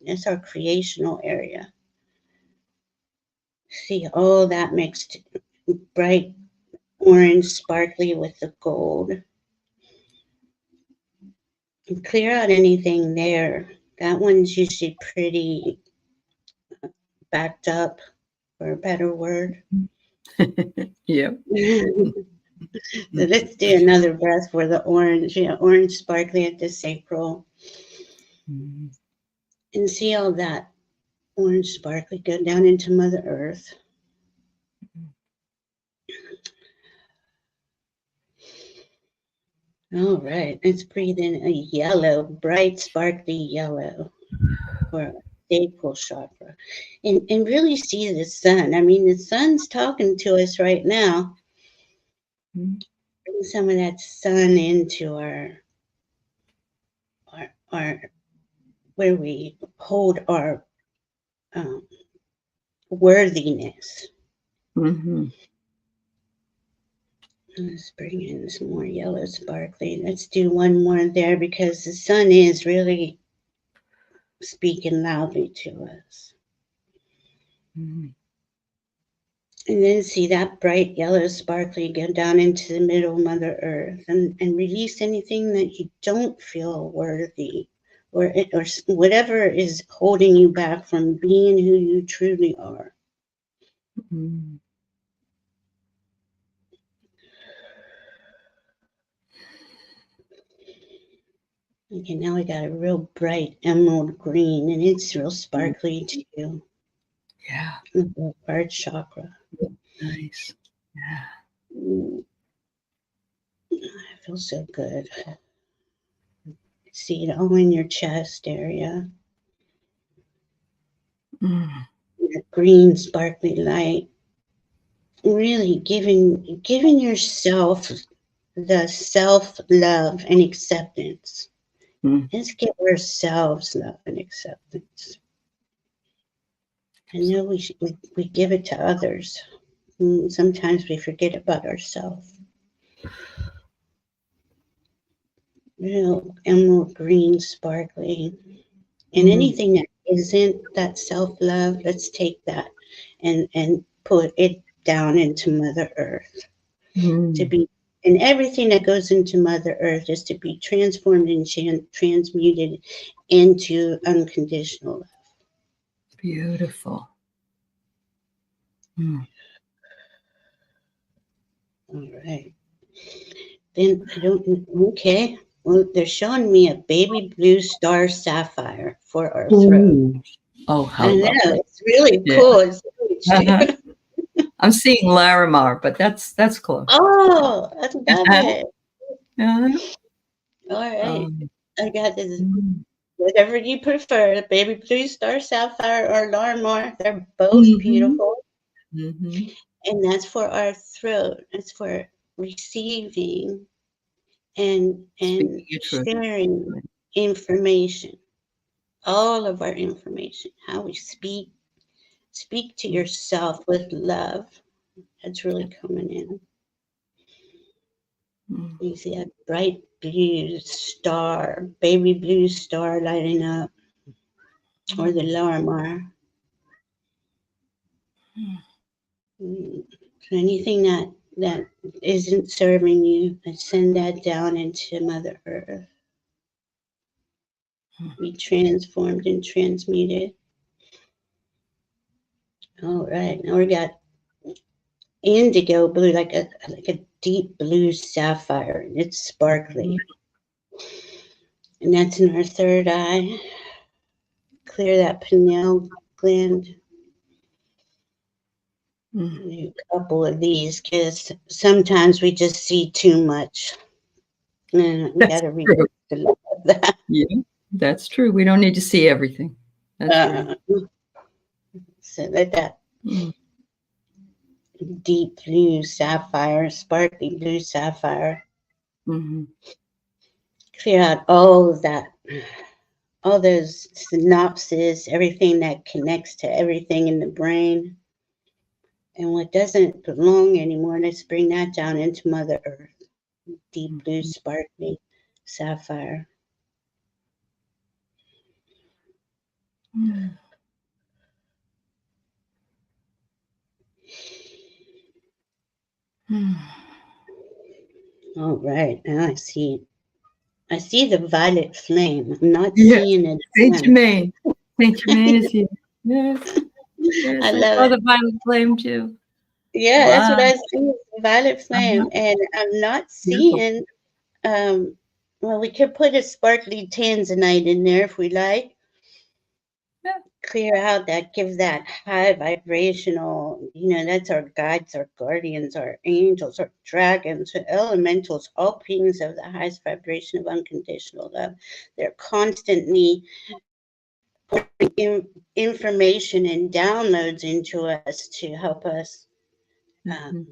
That's our creational area. See all that mixed bright orange sparkly with the gold. And clear out anything there. That one's usually pretty backed up, for a better word.
Yeah.
So let's do another breath for the orange, orange sparkly at the sacral. And see all that orange sparkly go down into Mother Earth. All right, let's breathe in a yellow, bright, sparkly yellow for sacral chakra. And really see the sun. I mean, the sun's talking to us right now. Bring some of that sun into our where we hold our worthiness. Let's bring in some more yellow sparkly. Let's do one more there because the sun is really speaking loudly to us. And then see that bright yellow sparkly go down into the middle of Mother Earth and release anything that you don't feel worthy or whatever is holding you back from being who you truly are. Okay, now we got a real bright emerald green and it's real sparkly too.
Yeah.
The heart chakra.
Nice. Yeah.
I feel so good. See it all in your chest area. That green sparkly light. Really giving yourself the self-love and acceptance. Let's give ourselves love and acceptance. I know we give it to others. Sometimes we forget about ourselves. Real emerald green sparkly. And anything that isn't that self-love, let's take that and put it down into Mother Earth. To be, and everything that goes into Mother Earth is to be transformed and transmuted into unconditional love.
Beautiful.
All right. Then I don't, okay. Well, they're showing me a baby blue star sapphire for our throat.
Oh, how
I know,
lovely.
it's really cool. It's really
I'm seeing Larimar, but that's close.
Oh, I love it. All right.
Um,
I got this. Whatever you prefer, baby blue star sapphire or Larimar, they're both beautiful. And that's for our throat. That's for receiving and sharing information. All of our information, how we speak to yourself with love. That's really coming in. You see that bright blue star, baby blue star lighting up, or the Larimar. So anything that isn't serving you, let's send that down into Mother Earth. Be transformed and transmuted. All right, now we got indigo blue, like a deep blue sapphire. It's sparkly. And that's in our third eye. Clear that pineal gland. A couple of these because sometimes we just see too much. And we got to read a lot of that.
Yeah, that's true. We don't need to see everything. That's right.
So let that deep blue sapphire, sparkly blue sapphire, clear out all of that, all those synapses, everything that connects to everything in the brain. And what doesn't belong anymore, let's bring that down into Mother Earth. Deep blue, sparkly sapphire. All right, now I see I see the violet flame. I'm not
Yes,
seeing it
Saint
again.
Germain. Saint Germain is here. Yes,
I
yes, I
love
saw
it.
the violet flame too.
Yeah, that's
Wow,
what I see. Violet
uh-huh.
flame. And I'm not
Beautiful.
seeing um well, we could put a sparkly tanzanite in there if we like.
Yeah.
Clear out that, give that high vibrational, that's our guides, our guardians, our angels, our dragons, our elementals, all beings of the highest vibration of unconditional love. They're constantly information and downloads into us to
Mhm.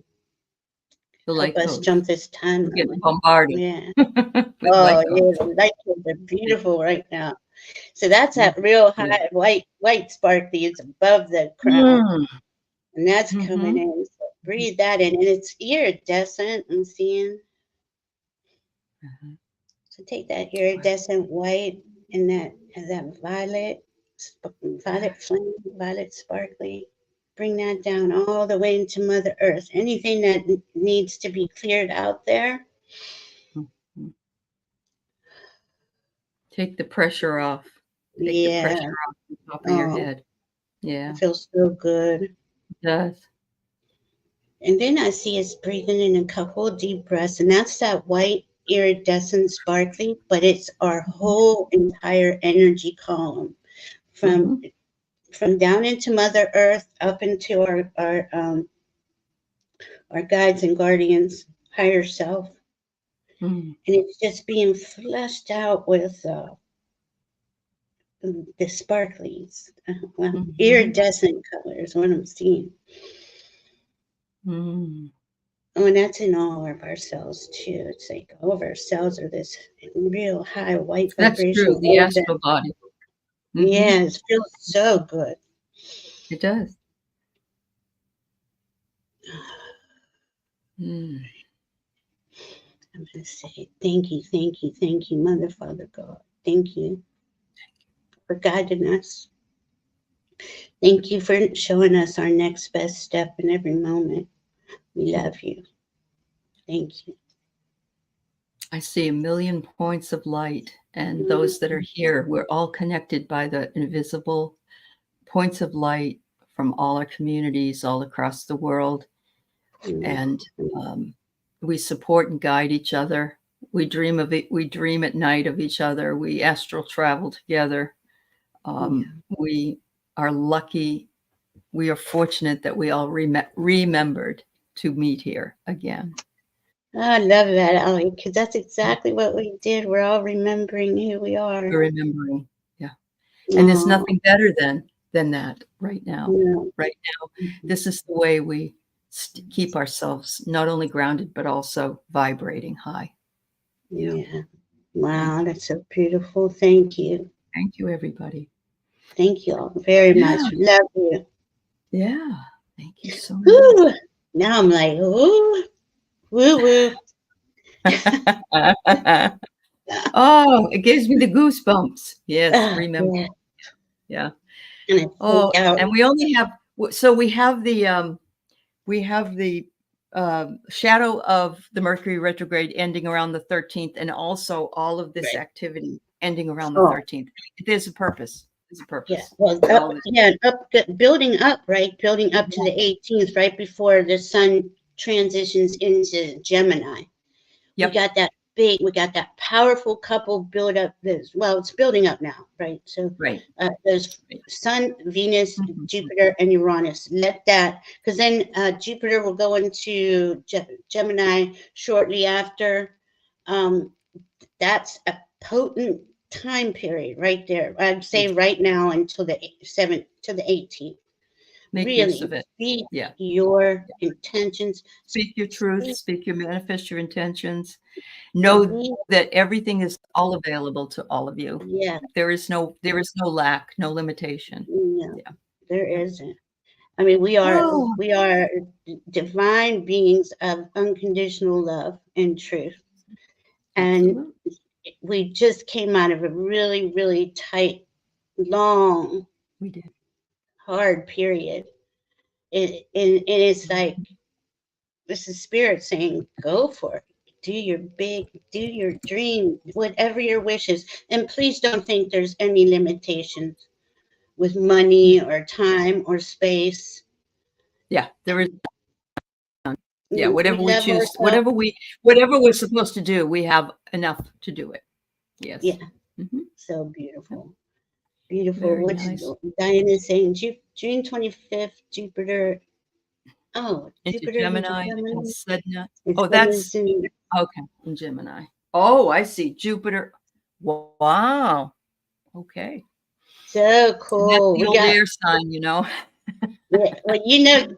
The
help
light
us
codes.
jump this
We're getting
timeline.
bombarded
Yeah.
with
Oh
light
yeah,
codes.
the light codes are beautiful right now. So that's
Mhm.
that real
Yeah.
high white sparkly. It's above the crown.
Mm.
And that's coming
Mhm.
in. So breathe that in. And it's iridescent, I'm seeing.
Mhm.
So take that
Wow.
iridescent white and that violet flame, violet sparkly. Bring that down all the way into Mother Earth. Anything that needs to be cleared out there.
Mhm. Take the pressure off. Take the
Yeah.
pressure off the top of your
Oh,
head. Yeah,
it feels so good.
it does.
And then I see us breathing in a couple deep breaths, and that's that white iridescent sparkly, but it's our
Mhm.
whole entire energy column from
Mhm.
from down into Mother Earth up into our guides and guardians, higher self,
Mm.
and it's just being fleshed out with the sparklies, well,
Mhm.
iridescent colors. What I'm seeing.
Mm.
Oh, and that's in all of our cells too. It's like all of our cells are this real high white
That's true.
vibration.
The astral body. Mhm.
Yeah, it feels so good.
It does. Mm.
I'm going to say thank you, Mother, Father, God. Thank you for guiding us. Thank you for showing us our next best step in every moment. We love you. Thank you.
I see a million points of light, and those that are here, we're all connected by the invisible points of light from all our communities all across the world. And um, we support and guide each other. We dream of it. We dream at night of each other. We astral travel together. We are lucky. We are fortunate that we all remembered to meet here again.
I love that, Aley, because that's exactly what we did. We're all remembering who we are.
We're remembering. Yeah. And there's
Oh,
nothing better than that right now.
no.
Right now, this is the way we keep ourselves not only grounded but also vibrating high. Yeah.
Yeah. Wow, that's so beautiful. Thank you.
Thank you, everybody.
Thank you all very
Yeah.
much. Love you.
Yeah. Thank you so much.
Whew. Now I'm like, ooh, woo woo.
Oh, it gives me the goosebumps. Yes,
Ah,
remember.
yeah.
Yeah.
And I
Oh,
freak out.
and we only have so we have the shadow of the Mercury retrograde ending around the 13th, and also all of this
Right.
activity ending around the
Oh,
13th. There's a purpose. There's a
yeah.
purpose
Well,
to all this.
building up, right? Building up to the 18th, right before the sun transitions into Gemini.
Yep.
We got that powerful couple build up this. Well, it's building up now, right? So
Right.
there's
Right.
Sun, Venus,
Mhm.
Jupiter, and Uranus. Let that, because then Jupiter will go into Gemini shortly after. Um, that's a potent time period right there. I'd say right now until the 7th to the 18th.
Make use
Really
of it.
speak
Yeah.
your intentions.
Speak your truth.
Speak,
Speak your manifest your intentions. Know that everything is all available to all of you.
yeah,
There is no lack, no limitation.
no,
Yeah.
there
Yeah.
isn't. I mean, we are
Oh,
we are divine beings of unconditional love and truth, and
absolutely.
we just came out of a really, really tight, long,
We did.
hard period. And it's like this is spirit saying, "Go for it, do your dream, whatever your wishes. And please don't think there's any limitations with money or time or space.
Yeah, there is. Yeah,
We
whatever we
love
choose,
ourselves.
whatever we're supposed to do, we have enough to do it. Yes.
Yeah,
Hmm.
so beautiful. Beautiful.
Very
What's
nice.
Diane is saying? June 25th, Jupiter. Oh,
Into
Jupiter's into
Gemini and
Gemini.
Sedna.
It's
Oh,
coming
that's
soon.
okay. In Gemini. Oh, I see. Jupiter. Wow. Okay.
So
And that's
cool.
the
We
old
got,
air sign, you know.
yeah, well,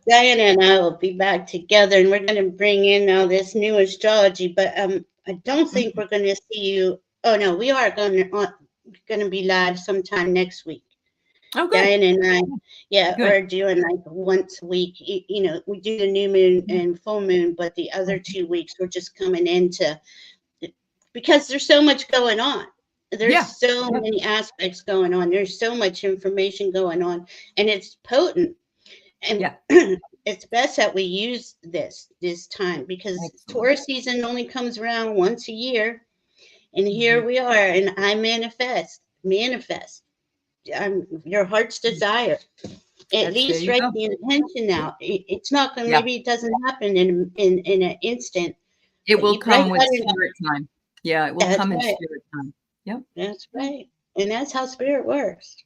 Diana and I will be back together, and we're going to bring in all this new astrology. But I don't think
Mhm.
we're going to see you. Oh no, we are going to be live sometime next week.
Oh, good.
Diana and I, yeah,
Good.
are doing like once a week. We do the new moon and full moon, but the other 2 weeks we're just coming into, because there's so much going on. There's
Yeah.
so
Yep.
many aspects going on. There's so much information going on, and it's potent. And
Yeah.
it's best that we use this time, because
Excellent.
Taurus season only comes around once a year, and here
Mhm.
we are. And I manifest. Your heart's desire. At
There
least
you
write
go.
the intention out. It's not going.
Yeah.
Maybe it doesn't happen in an instant,
It
but
will
you write
come with
that in.
spirit time. Yeah, it will
That's
come in
right.
spirit time. Yep.
That's
Yeah.
right. And that's how spirit works.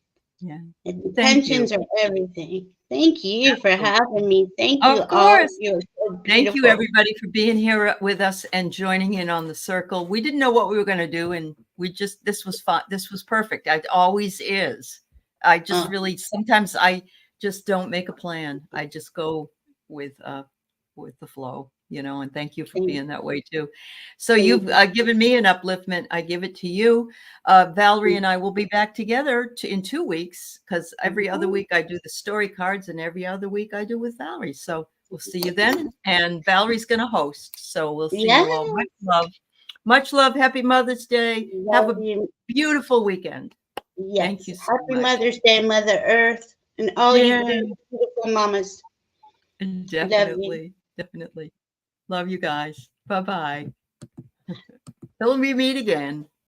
Yeah.
And
Thank you.
intentions are everything. Thank you for
Absolutely.
having me. Thank you
Of
all.
course.
You're so
Thank you,
beautiful.
everybody, for being here with us and joining in on the circle. We didn't know what we were going to do, and this was fun. This was perfect. It always is. I just
Uh,
really, sometimes I just don't make a plan. I just go with, with the flow, and thank you for
thank,
being that way too. So
thank
you've
you.
given me an upliftment. I give it to you. Valerie and I will be back together in 2 weeks, because every other week I do the story cards and every other week I do with Valerie. So we'll see you then. And Valerie's going to host. So we'll see
Yeah,
you all. Much love. Much love. Happy Mother's Day. Have
love
a
you.
beautiful weekend. Thank
Yes.
you so
Happy
much.
Mother's Day, Mother Earth, and all you
Yeah,
beautiful mamas. Love you.
definitely. Definitely. Love you guys. Bye-bye. Till we meet again.